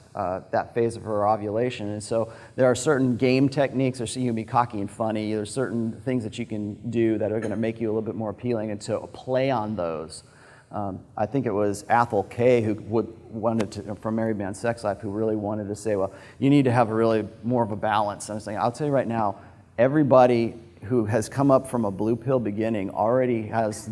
phase of her ovulation. And so there are certain game techniques, or so you can be cocky and funny. There's certain things that you can do that are going to make you a little bit more appealing, and to play on those. I think it was Athol Kay who wanted to, from Married Man Sex Life, who really wanted to say, well, you need to have a really more of a balance. And I was saying, I'll tell you right now, everybody who has come up from a blue pill beginning already has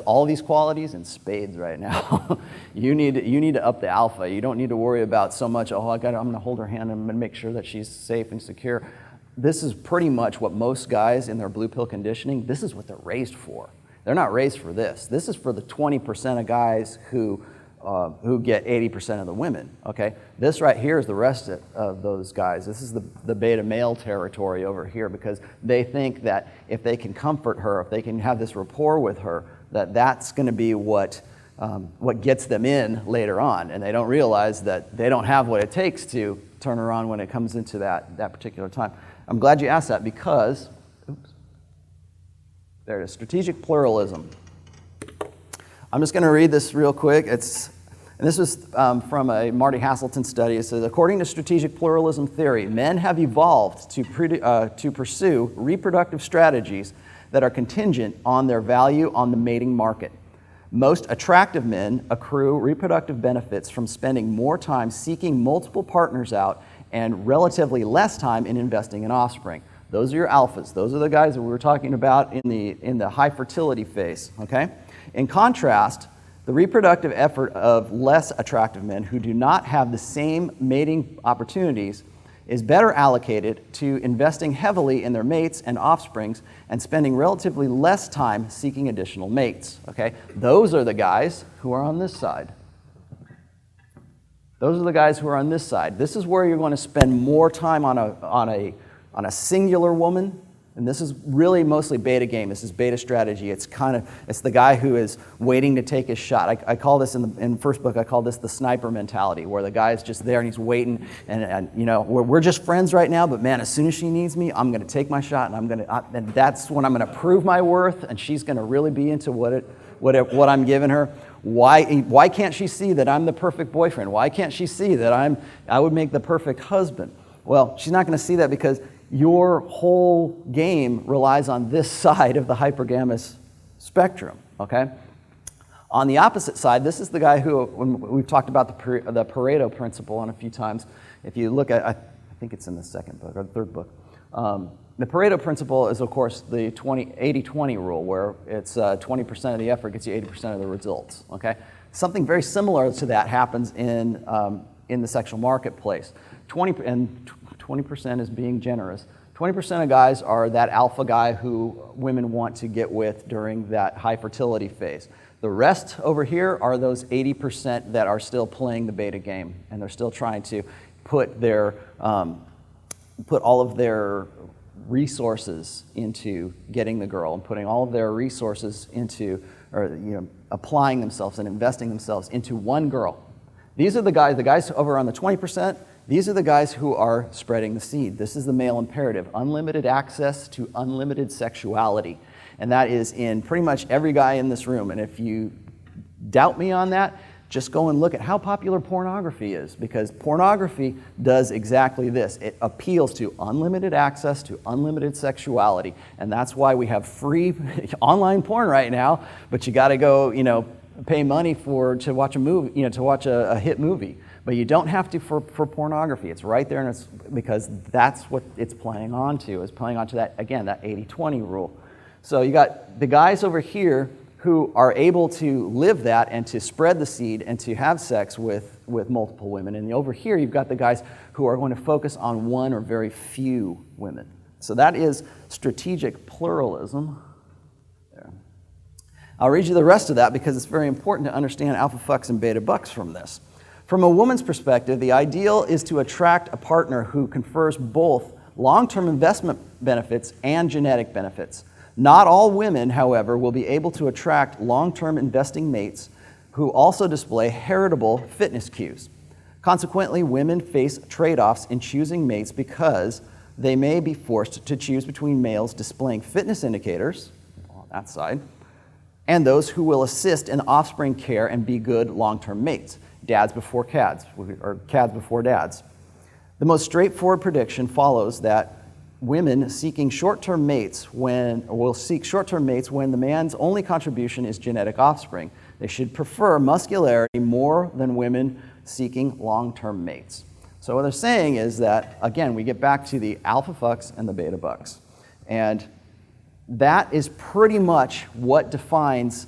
all these qualities in spades right now. you need to up the alpha. You don't need to worry about so much, I'm going to hold her hand and I'm going to make sure that she's safe and secure. This is pretty much what most guys in their blue pill conditioning, this is what they're raised for. They're not raised for this. This is for the 20% of guys who get 80% of the women, okay? This right here is the rest of those guys. This is the beta male territory over here, because they think that if they can comfort her, if they can have this rapport with her, that's going to be what gets them in later on. And they don't realize that they don't have what it takes to turn her on when it comes into that particular time. I'm glad you asked that, because, there it is, strategic pluralism. I'm just going to read this real quick. And this was from a Marty Hasselton study. It says, according to strategic pluralism theory, men have evolved to pursue reproductive strategies that are contingent on their value on the mating market. Most attractive men accrue reproductive benefits from spending more time seeking multiple partners out and relatively less time in investing in offspring. Those are your alphas. Those are the guys that we were talking about in the high fertility phase, okay? In contrast, the reproductive effort of less attractive men who do not have the same mating opportunities is better allocated to investing heavily in their mates and offsprings and spending relatively less time seeking additional mates, okay? Those are the guys who are on this side. Those are the guys who are on this side. This is where you're going to spend more time on a singular woman, and this is really mostly beta game. This is beta strategy. It's the guy who is waiting to take his shot. I call this in the first book, I call this the sniper mentality, where the guy is just there and he's waiting, and we're just friends right now, but man, as soon as she needs me, I'm going to take my shot, and that's when I'm going to prove my worth, and she's going to really be into what I'm giving her. Why can't she see that I'm the perfect boyfriend? Why can't she see that I would make the perfect husband? Well, she's not going to see that because your whole game relies on this side of the hypergamous spectrum, okay? On the opposite side, this is the guy who, when we've talked about the Pareto Principle on a few times. If you look at, I think it's in the second book or the third book. The Pareto Principle is, of course, the 80-20 rule, where it's 20% of the effort gets you 80% of the results, okay? Something very similar to that happens in the sexual marketplace. 20% 20% is being generous. 20% of guys are that alpha guy who women want to get with during that high fertility phase. The rest over here are those 80% that are still playing the beta game, and they're still trying to put all of their resources into getting the girl, and putting all of their resources into, or applying themselves and investing themselves into one girl. These are the guys over on the 20%. These are the guys who are spreading the seed. This is the male imperative, unlimited access to unlimited sexuality. And that is in pretty much every guy in this room. And if you doubt me on that, just go and look at how popular pornography is, because pornography does exactly this. It appeals to unlimited access to unlimited sexuality. And that's why we have free online porn right now, but you got to go, pay money to watch a movie, to watch a hit movie. But you don't have to for pornography. It's right there, and it's because that's what it's playing on to. It's playing on to that, again, that 80-20 rule. So you got the guys over here who are able to live that and to spread the seed and to have sex with multiple women. And over here, you've got the guys who are going to focus on one or very few women. So that is strategic pluralism. There. I'll read you the rest of that because it's very important to understand alpha fucks and beta bucks from this. From a woman's perspective, the ideal is to attract a partner who confers both long-term investment benefits and genetic benefits. Not all women, however, will be able to attract long-term investing mates who also display heritable fitness cues. Consequently, women face trade-offs in choosing mates because they may be forced to choose between males displaying fitness indicators, on that side, and those who will assist in offspring care and be good long-term mates. Dads before cads, or cads before dads. The most straightforward prediction follows that women seeking short-term mates will seek short-term mates when the man's only contribution is genetic offspring. They should prefer muscularity more than women seeking long-term mates. So what they're saying is that, again, we get back to the alpha fucks and the beta bucks. And that is pretty much what defines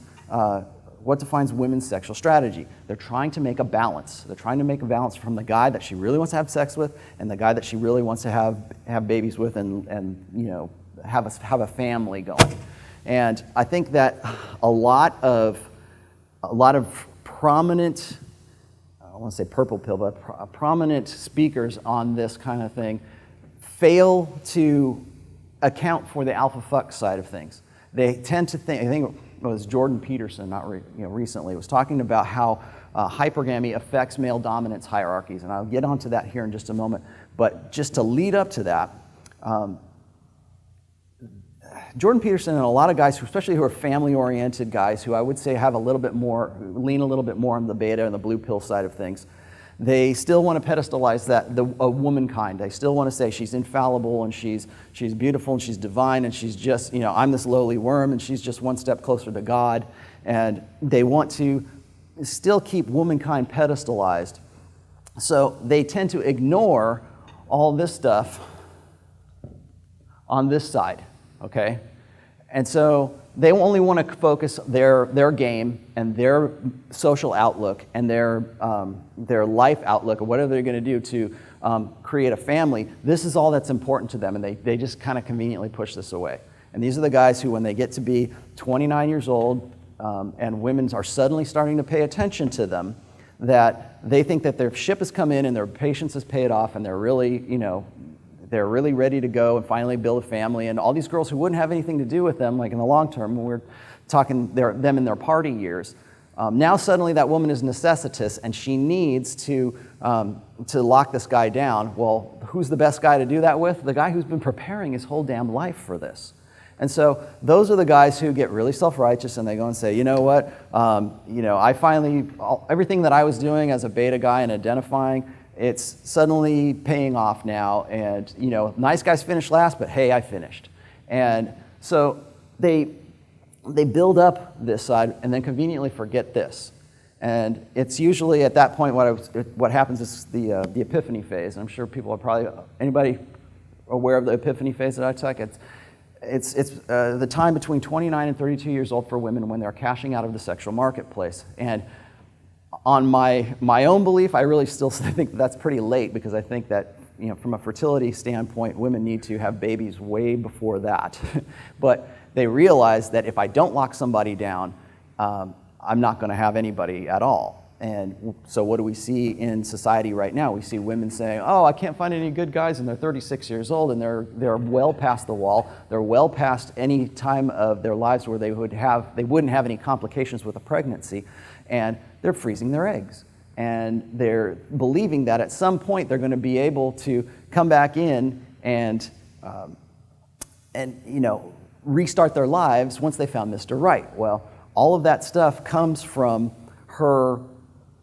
women's sexual strategy. They're trying to make a balance. They're trying to make a balance from the guy that she really wants to have sex with and the guy that she really wants to have babies with and have a family going. And I think that a lot of prominent, I don't want to say purple pill, but prominent speakers on this kind of thing fail to account for the alpha fuck side of things. They tend to think, I think it was Jordan Peterson, recently, was talking about how hypergamy affects male dominance hierarchies, and I'll get onto that here in just a moment. But just to lead up to that, Jordan Peterson and a lot of guys, especially who are family-oriented guys, who I would say have lean a little bit more on the beta and the blue pill side of things, they still want to pedestalize a womankind. They still want to say she's infallible and she's beautiful and she's divine and she's just, I'm this lowly worm and she's just one step closer to God. And they want to still keep womankind pedestalized. So they tend to ignore all this stuff on this side, okay? And so they only want to focus their game and their social outlook and their life outlook or whatever they're going to do to create a family. This is all that's important to them, and they just kind of conveniently push this away. And these are the guys who, when they get to be 29 years old and women are suddenly starting to pay attention to them, that they think that their ship has come in and their patience has paid off and they're really ready to go and finally build a family. And all these girls who wouldn't have anything to do with them, like in the long term, when we're talking them in their party years, now suddenly that woman is necessitous and she needs to lock this guy down. Well, who's the best guy to do that with? The guy who's been preparing his whole damn life for this. And so those are the guys who get really self-righteous and they go and say, you know what, I finally, everything that I was doing as a beta guy and identifying, it's suddenly paying off now, and nice guys finish last, but hey, I finished. And so they build up this side and then conveniently forget this. And it's usually at that point what happens is the Epiphany Phase. And I'm sure people are probably, anybody aware of the Epiphany Phase that I took? It's the time between 29 and 32 years old for women when they're cashing out of the sexual marketplace. And on my own belief, I really still think that's pretty late, because I think that from a fertility standpoint, women need to have babies way before that. But they realize that if I don't lock somebody down, I'm not going to have anybody at all. And so what do we see in society right now? We see women saying, oh, I can't find any good guys, and they're 36 years old, and they're well past the wall. They're well past any time of their lives where they wouldn't have any complications with a pregnancy, and they're freezing their eggs. And they're believing that at some point they're going to be able to come back in and restart their lives once they found Mr. Right. Well, all of that stuff comes from her,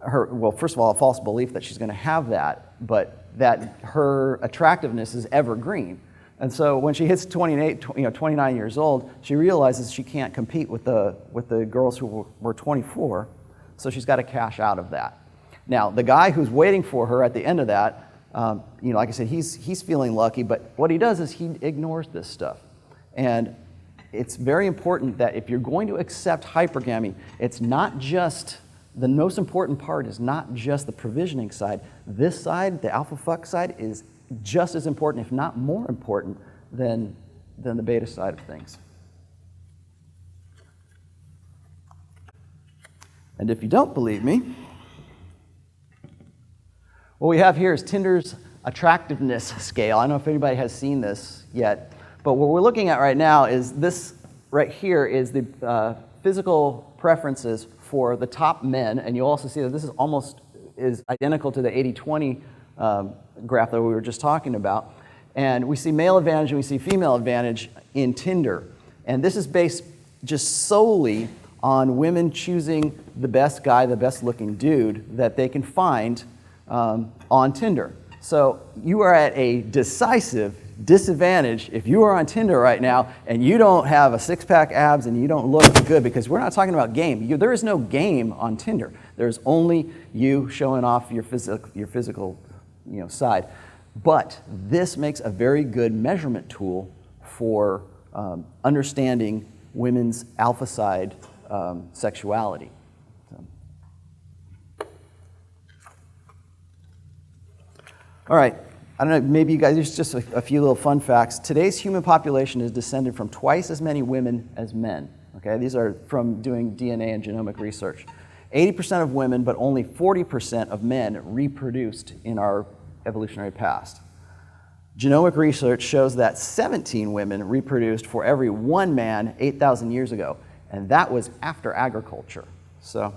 well, first of all, a false belief that she's going to have that, but that her attractiveness is evergreen. And so when she hits 29 years old, she realizes she can't compete with the girls who were 24, so she's got to cash out of that. Now, the guy who's waiting for her at the end of that, like I said, he's feeling lucky, but what he does is he ignores this stuff. And it's very important that if you're going to accept hypergamy, it's not just, the most important part is not just the provisioning side. This side, the alpha fuck side, is just as important, if not more important, than the beta side of things. And if you don't believe me, what we have here is Tinder's attractiveness scale. I don't know if anybody has seen this yet, but what we're looking at right now is this right here is the physical preferences for the top men, and you'll also see that this is identical to the 80-20 graph that we were just talking about. And we see male advantage and we see female advantage in Tinder. And this is based just solely on women choosing the best guy, the best looking dude that they can find on Tinder. So you are at a decisive disadvantage if you are on Tinder right now and you don't have a six-pack abs and you don't look good, because we're not talking about game. There is no game on Tinder. There's only you showing off your physical side. But this makes a very good measurement tool for understanding women's alpha side sexuality. All right, I don't know, maybe you guys, there's just a few little fun facts. Today's human population is descended from twice as many women as men. Okay, these are from doing DNA and genomic research. 80% of women, but only 40% of men reproduced in our evolutionary past. Genomic research shows that 17 women reproduced for every one man 8,000 years ago, and that was after agriculture. So.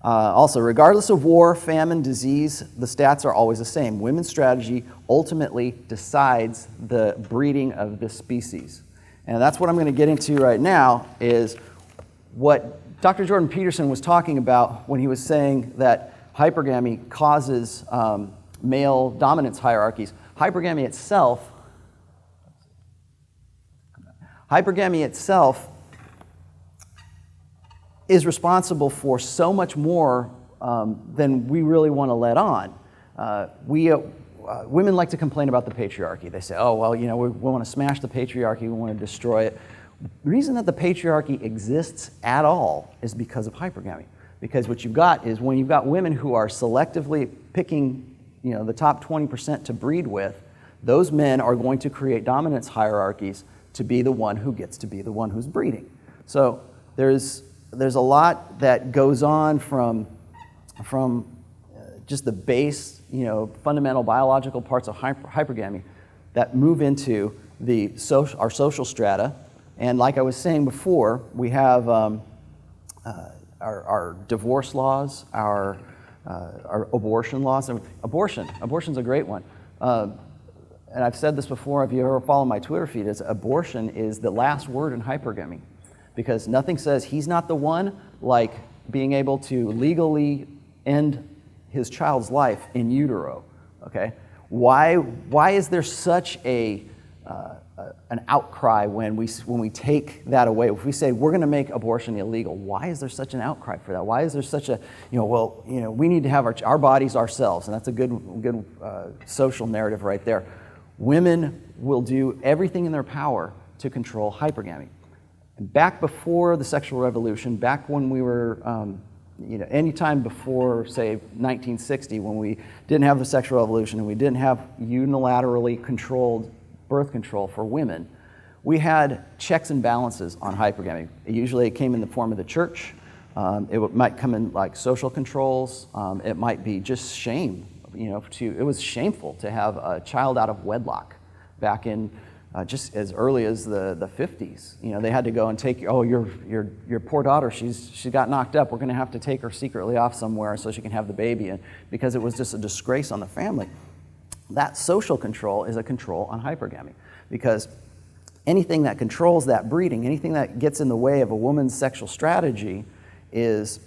Also, regardless of war, famine, disease, the stats are always the same. Women's strategy ultimately decides the breeding of this species. And that's what I'm going to get into right now, is what Dr. Jordan Peterson was talking about when he was saying that hypergamy causes male dominance hierarchies. Hypergamy itself is responsible for so much more than we really want to let on. Women like to complain about the patriarchy. They say, oh, well, we want to smash the patriarchy, we want to destroy it. The reason that the patriarchy exists at all is because of hypergamy. Because what you've got is when you've got women who are selectively picking the top 20% to breed with, those men are going to create dominance hierarchies to be the one who gets to be the one who's breeding. So there's a lot that goes on from just the base, fundamental biological parts of hypergamy that move into our social strata. And like I was saying before, we have our divorce laws, our abortion laws. Abortion's a great one. And I've said this before, if you ever follow my Twitter feed, abortion is the last word in hypergamy. Because nothing says he's not the one like being able to legally end his child's life in utero. Okay, why is there such an outcry when we take that away? If we say we're going to make abortion illegal, why is there such an outcry for that? Why is there such a we need to have our bodies ourselves, and that's a good social narrative right there. Women will do everything in their power to control hypergamy. Back before the sexual revolution, back when we were anytime before, say, 1960, when we didn't have the sexual revolution and we didn't have unilaterally controlled birth control for women, we had checks and balances on hypergamy. Usually it came in the form of the church. It might come in like social controls. It might be just shame. It was shameful to have a child out of wedlock back in just as early as the 50s. They had to go and take, your poor daughter, she got knocked up. We're going to have to take her secretly off somewhere so she can have the baby, and because it was just a disgrace on the family. That social control is a control on hypergamy, because anything that controls that breeding, anything that gets in the way of a woman's sexual strategy is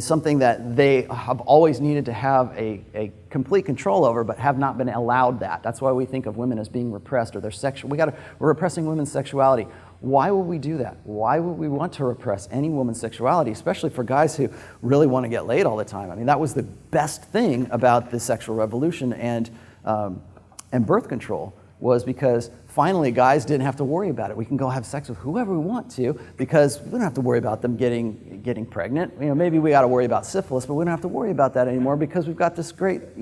something that they have always needed to have a complete control over, but have not been allowed that. That's why we think of women as being repressed, or we're repressing women's sexuality. Why would we do that? Why would we want to repress any woman's sexuality, especially for guys who really want to get laid all the time? I mean, that was the best thing about the sexual revolution and birth control, was because finally guys didn't have to worry about it. We can go have sex with whoever we want to, because we don't have to worry about them getting pregnant. Maybe we got to worry about syphilis, but we don't have to worry about that anymore because we've got this great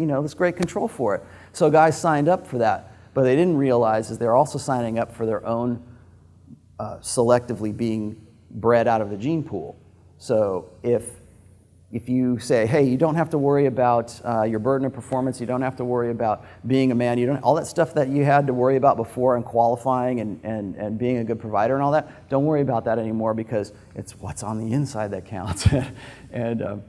control for it. So guys signed up for that, but they didn't realize is they're also signing up for their own selectively being bred out of the gene pool. So if you say, hey, you don't have to worry about your burden of performance, you don't have to worry about being a man, all that stuff that you had to worry about before and qualifying and being a good provider and all that, don't worry about that anymore, because it's what's on the inside that counts. And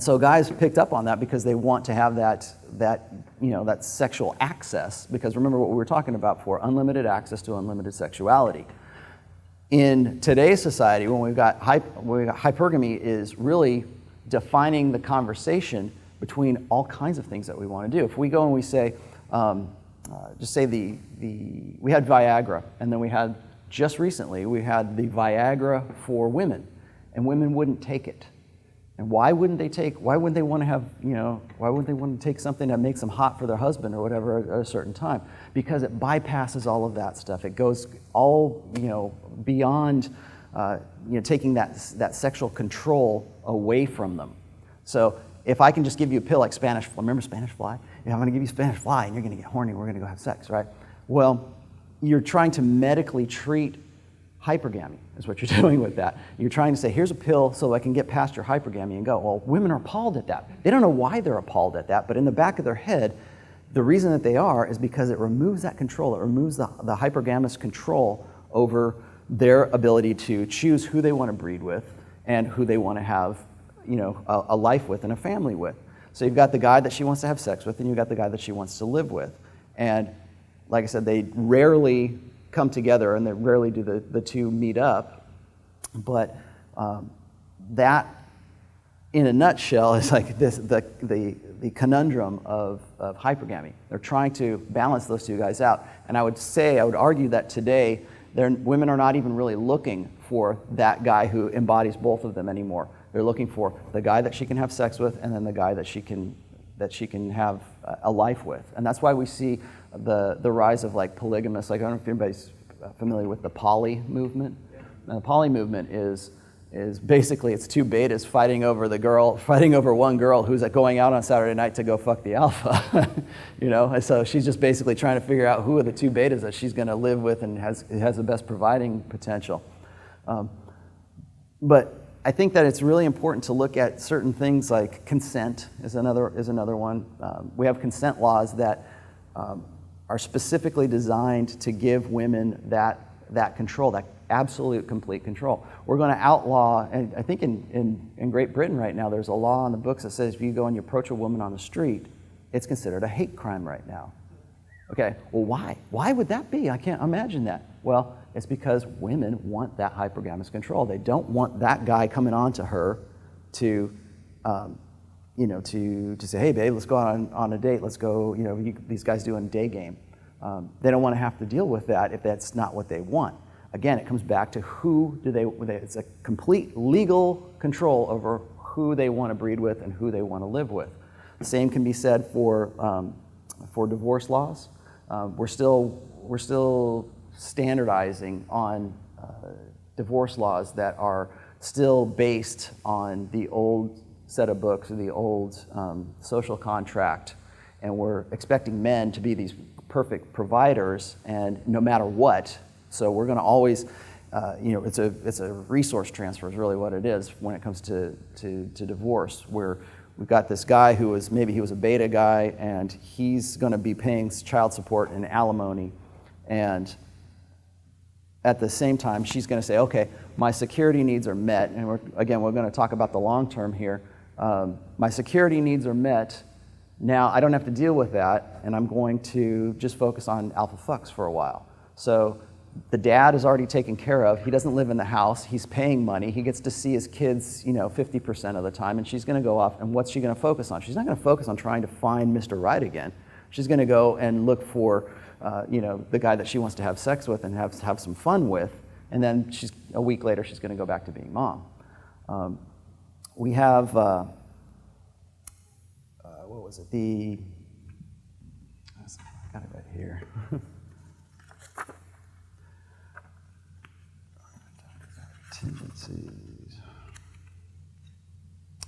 so guys picked up on that because they want to have that sexual access, because remember what we were talking about before, unlimited access to unlimited sexuality. In today's society, when we've got hypergamy is really defining the conversation between all kinds of things that we want to do. If we go and we say, just say we had Viagra, and then we had, just recently, we had the Viagra for women, and women wouldn't take it. And why wouldn't they want to take something that makes them hot for their husband or whatever at a certain time? Because it bypasses all of that stuff. It goes all, beyond, taking that sexual control away from them. So if I can just give you a pill like Spanish fly, remember Spanish fly? I'm going to give you Spanish fly and you're going to get horny and we're going to go have sex, right? Well, you're trying to medically treat hypergamy is what you're doing with that. You're trying to say, here's a pill so I can get past your hypergamy and go. Well, women are appalled at that. They don't know why they're appalled at that, but in the back of their head, the reason that they are is because it removes that control. It removes the hypergamous control over their ability to choose who they want to breed with and who they want to have, a life with and a family with. So you've got the guy that she wants to have sex with, and you've got the guy that she wants to live with. And like I said, they rarely come together, and they rarely do the two meet up. But that, in a nutshell, is like the conundrum of hypergamy. They're trying to balance those two guys out. And I would argue that today, women are not even really looking for that guy who embodies both of them anymore. They're looking for the guy that she can have sex with, and then the guy that she can have a life with. And that's why we see the rise of like polygamists. Like, I don't know if anybody's familiar with the poly movement. Now, the poly movement is basically, it's two betas fighting over one girl who's going out on Saturday night to go fuck the alpha. And so she's just basically trying to figure out who are the two betas that she's going to live with and has the best providing potential. But I think that it's really important to look at certain things like consent is another one. We have consent laws that are specifically designed to give women that control, that absolute complete control. We're going to outlaw, and I think in Great Britain right now, there's a law on the books that says if you go and you approach a woman on the street, it's considered a hate crime right now. Okay, well, why? Why would that be? I can't imagine that. Well, it's because women want that hypergamous control. They don't want that guy coming on to her to say, hey, babe, let's go on a date. Let's go, these guys doing a day game. They don't want to have to deal with that if that's not what they want. Again, it comes back to it's a complete legal control over who they want to breed with and who they want to live with. The same can be said for divorce laws. We're still standardizing on divorce laws that are still based on the old set of books or the old social contract, and we're expecting men to be these perfect providers, and no matter what. So we're going to always, it's a resource transfer is really what it is when it comes to divorce, where we've got this guy who was, maybe he was a beta guy, and he's going to be paying child support and alimony, and at the same time, she's going to say, okay, my security needs are met, and we're going to talk about the long term here. My security needs are met. Now I don't have to deal with that, and I'm going to just focus on alpha fucks for a while. So the dad is already taken care of. He doesn't live in the house. He's paying money. He gets to see his kids, 50% of the time, and she's going to go off, and what's she going to focus on? She's not going to focus on trying to find Mr. Right again. She's going to go and look for the guy that she wants to have sex with and have some fun with, and then a week later she's going to go back to being mom. We have, what was it? I got it right here. Tendencies.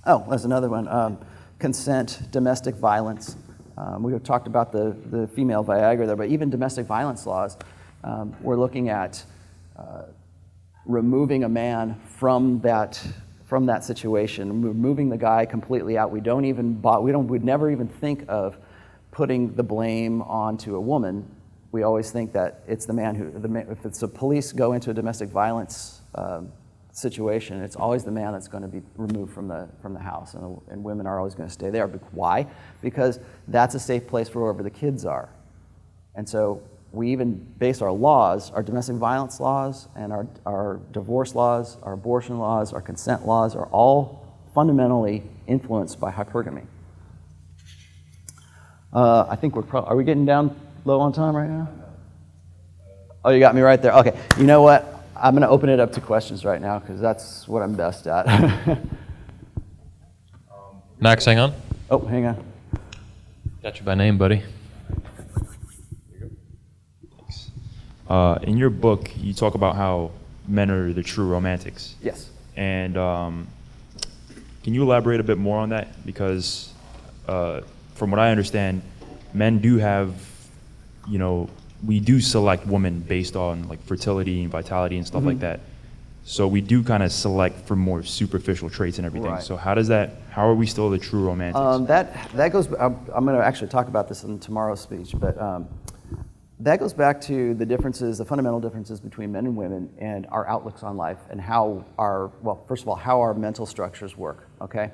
Oh, there's another one. Consent, domestic violence. We talked about the female Viagra there, but even domestic violence laws, we're looking at removing a man from that situation, removing the guy completely out. We'd never even think of putting the blame onto a woman. We always think that it's the man if it's the police go into a domestic violence situation, it's always the man that's going to be removed from the house, and women are always going to stay there. Why? Because that's a safe place for wherever the kids are. And so we even base our laws, our domestic violence laws, and our divorce laws, our abortion laws, our consent laws are all fundamentally influenced by hypergamy. I think are we getting down low on time right now? Oh, you got me right there. Okay, you know what? I'm going to open it up to questions right now because that's what I'm best at. Max, hang on. Oh, hang on. Got you by name, buddy. In your book, you talk about how men are the true romantics. Yes. And can you elaborate a bit more on that? Because from what I understand, men do have, we do select women based on like fertility and vitality and stuff like that. So we do kind of select for more superficial traits and everything. Right. So how are we still the true romantics? That goes, I'm going to actually talk about this in tomorrow's speech, but that goes back to the fundamental differences between men and women and our outlooks on life and how first of all, how our mental structures work, okay?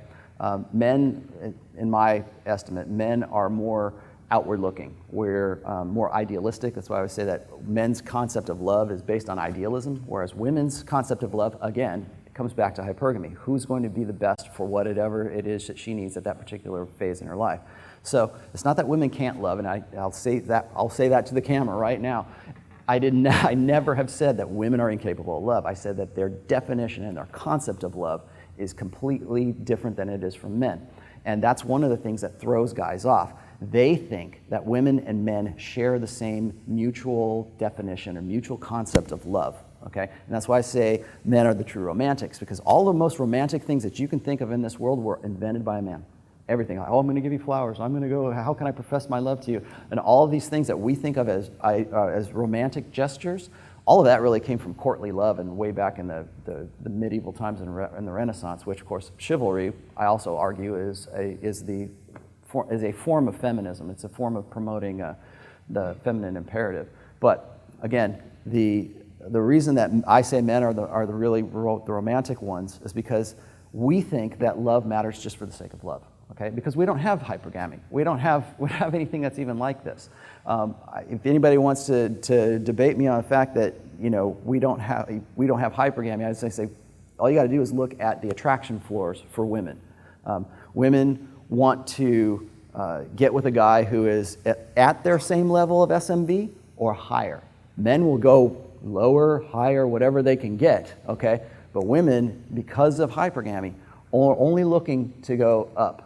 Men, in my estimate, men are more outward looking. We're more idealistic. That's why I would say that men's concept of love is based on idealism, whereas women's concept of love, again, comes back to hypergamy. Who's going to be the best for whatever it is that she needs at that particular phase in her life? So it's not that women can't love, and I'll say that to the camera right now. I never have said that women are incapable of love. I said that their definition and their concept of love is completely different than it is from men. And that's one of the things that throws guys off. They think that women and men share the same mutual definition or mutual concept of love, okay? And that's why I say men are the true romantics, because all the most romantic things that you can think of in this world were invented by a man. Everything. Oh, I'm going to give you flowers. I'm going to go, how can I profess my love to you? And all of these things that we think of as romantic gestures, all of that really came from courtly love and way back in the medieval times and the Renaissance, which, of course, chivalry, I also argue, is a form of feminism. It's a form of promoting the feminine imperative. But again, the reason that I say men are the really romantic ones is because we think that love matters just for the sake of love. Okay, because we don't have hypergamy. We don't have anything that's even like this. If anybody wants to debate me on the fact that we don't have hypergamy, I'd say all you got to do is look at the attraction floors for women. Women want to get with a guy who is at their same level of SMV or higher. Men will go lower, higher, whatever they can get. Okay, but women, because of hypergamy, are only looking to go up.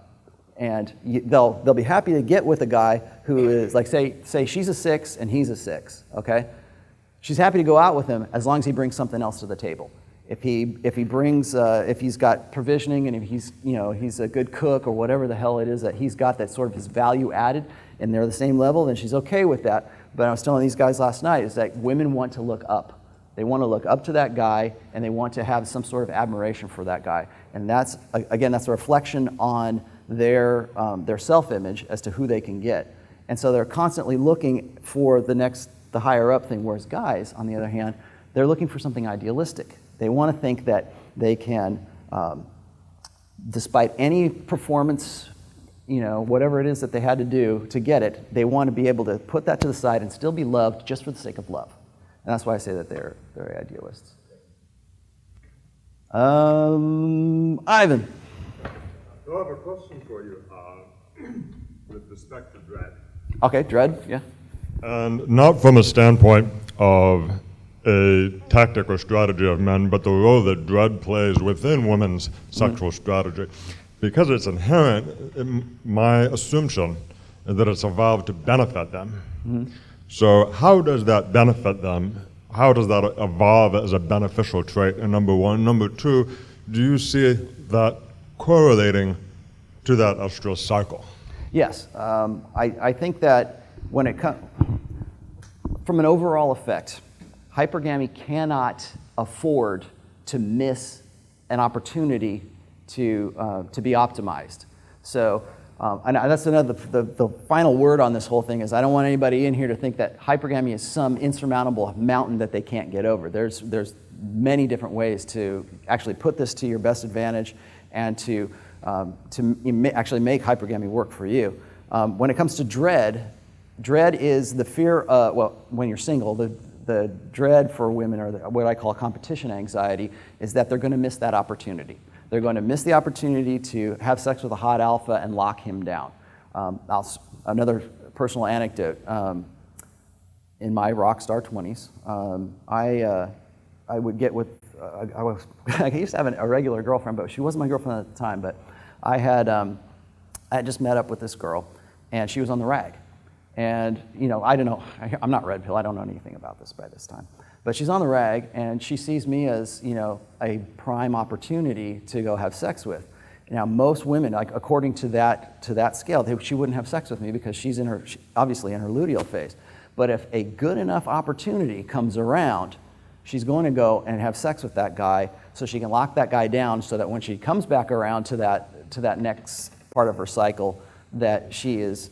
And they'll be happy to get with a guy who is, like, say she's a 6 and he's a 6, okay? She's happy to go out with him as long as he brings something else to the table. If he brings, if he's got provisioning and if he's a good cook or whatever the hell it is that he's got that sort of his value added and they're the same level, then she's okay with that. But I was telling these guys last night is that women want to look up. They want to look up to that guy and they want to have some sort of admiration for that guy. And that's, again, that's a reflection on their self-image as to who they can get. And so they're constantly looking for the higher up thing, whereas guys, on the other hand, they're looking for something idealistic. They want to think that they can, despite any performance, whatever it is that they had to do to get it, they want to be able to put that to the side and still be loved just for the sake of love. And that's why I say that they're very idealists. Ivan. I have a question for you with respect to dread. Okay, dread, yeah. And not from a standpoint of a tactic or strategy of men, but the role that dread plays within women's sexual strategy. Because it's inherent, my assumption is that it's evolved to benefit them. So how does that benefit them? How does that evolve as a beneficial trait? And number one. Number two, do you see that correlating to that estrous cycle? Yes, I think that when it comes, from an overall effect, hypergamy cannot afford to miss an opportunity to be optimized. So, and that's the final word on this whole thing is I don't want anybody in here to think that hypergamy is some insurmountable mountain that they can't get over. There's many different ways to actually put this to your best advantage and to actually make hypergamy work for you. When it comes to dread is the fear, when you're single, the dread for women, or what I call competition anxiety, is that they're going to miss that opportunity. They're going to miss the opportunity to have sex with a hot alpha and lock him down. Another personal anecdote. In my rock star 20s, I would get with, I used to have a regular girlfriend, but she wasn't my girlfriend at the time, but I had just met up with this girl, and she was on the rag. And, I don't know, I'm not red pill, I don't know anything about this by this time. But she's on the rag, and she sees me as, a prime opportunity to go have sex with. Now, most women, like according to that scale, she wouldn't have sex with me because she's obviously in her luteal phase. But if a good enough opportunity comes around, she's going to go and have sex with that guy so she can lock that guy down so that when she comes back around to that next part of her cycle, that she is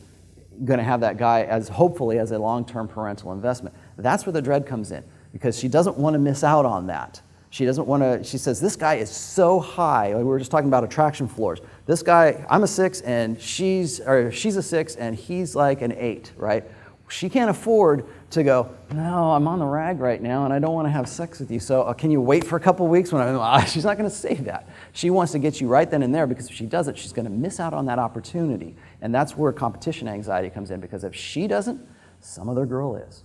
going to have that guy hopefully as a long-term parental investment. That's where the dread comes in, because she doesn't want to miss out on that. She says, this guy is so high. We were just talking about attraction floors. This guy, I'm a 6 and she's a 6 and he's like an 8, right? She can't afford to go, no, I'm on the rag right now and I don't want to have sex with you. So can you wait for a couple weeks? She's not going to say that. She wants to get you right then and there, because if she doesn't, she's going to miss out on that opportunity. And that's where competition anxiety comes in, because if she doesn't, some other girl is.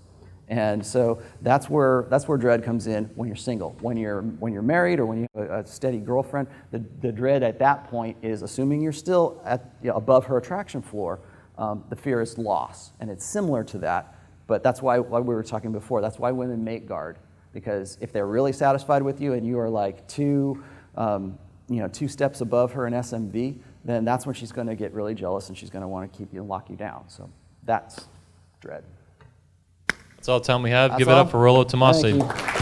And so that's where dread comes in when you're single. When you're married or when you have a steady girlfriend, the dread at that point is, assuming you're still above her attraction floor, the fear is loss. And it's similar to that, but that's why we were talking before, that's why women make guard. Because if they're really satisfied with you and you are like two steps above her in SMV, then that's when she's going to get really jealous and she's going to want to keep you and lock you down. So that's dread. That's all the time we have. That's Give it all. up for Rollo Tomassi. Thank you.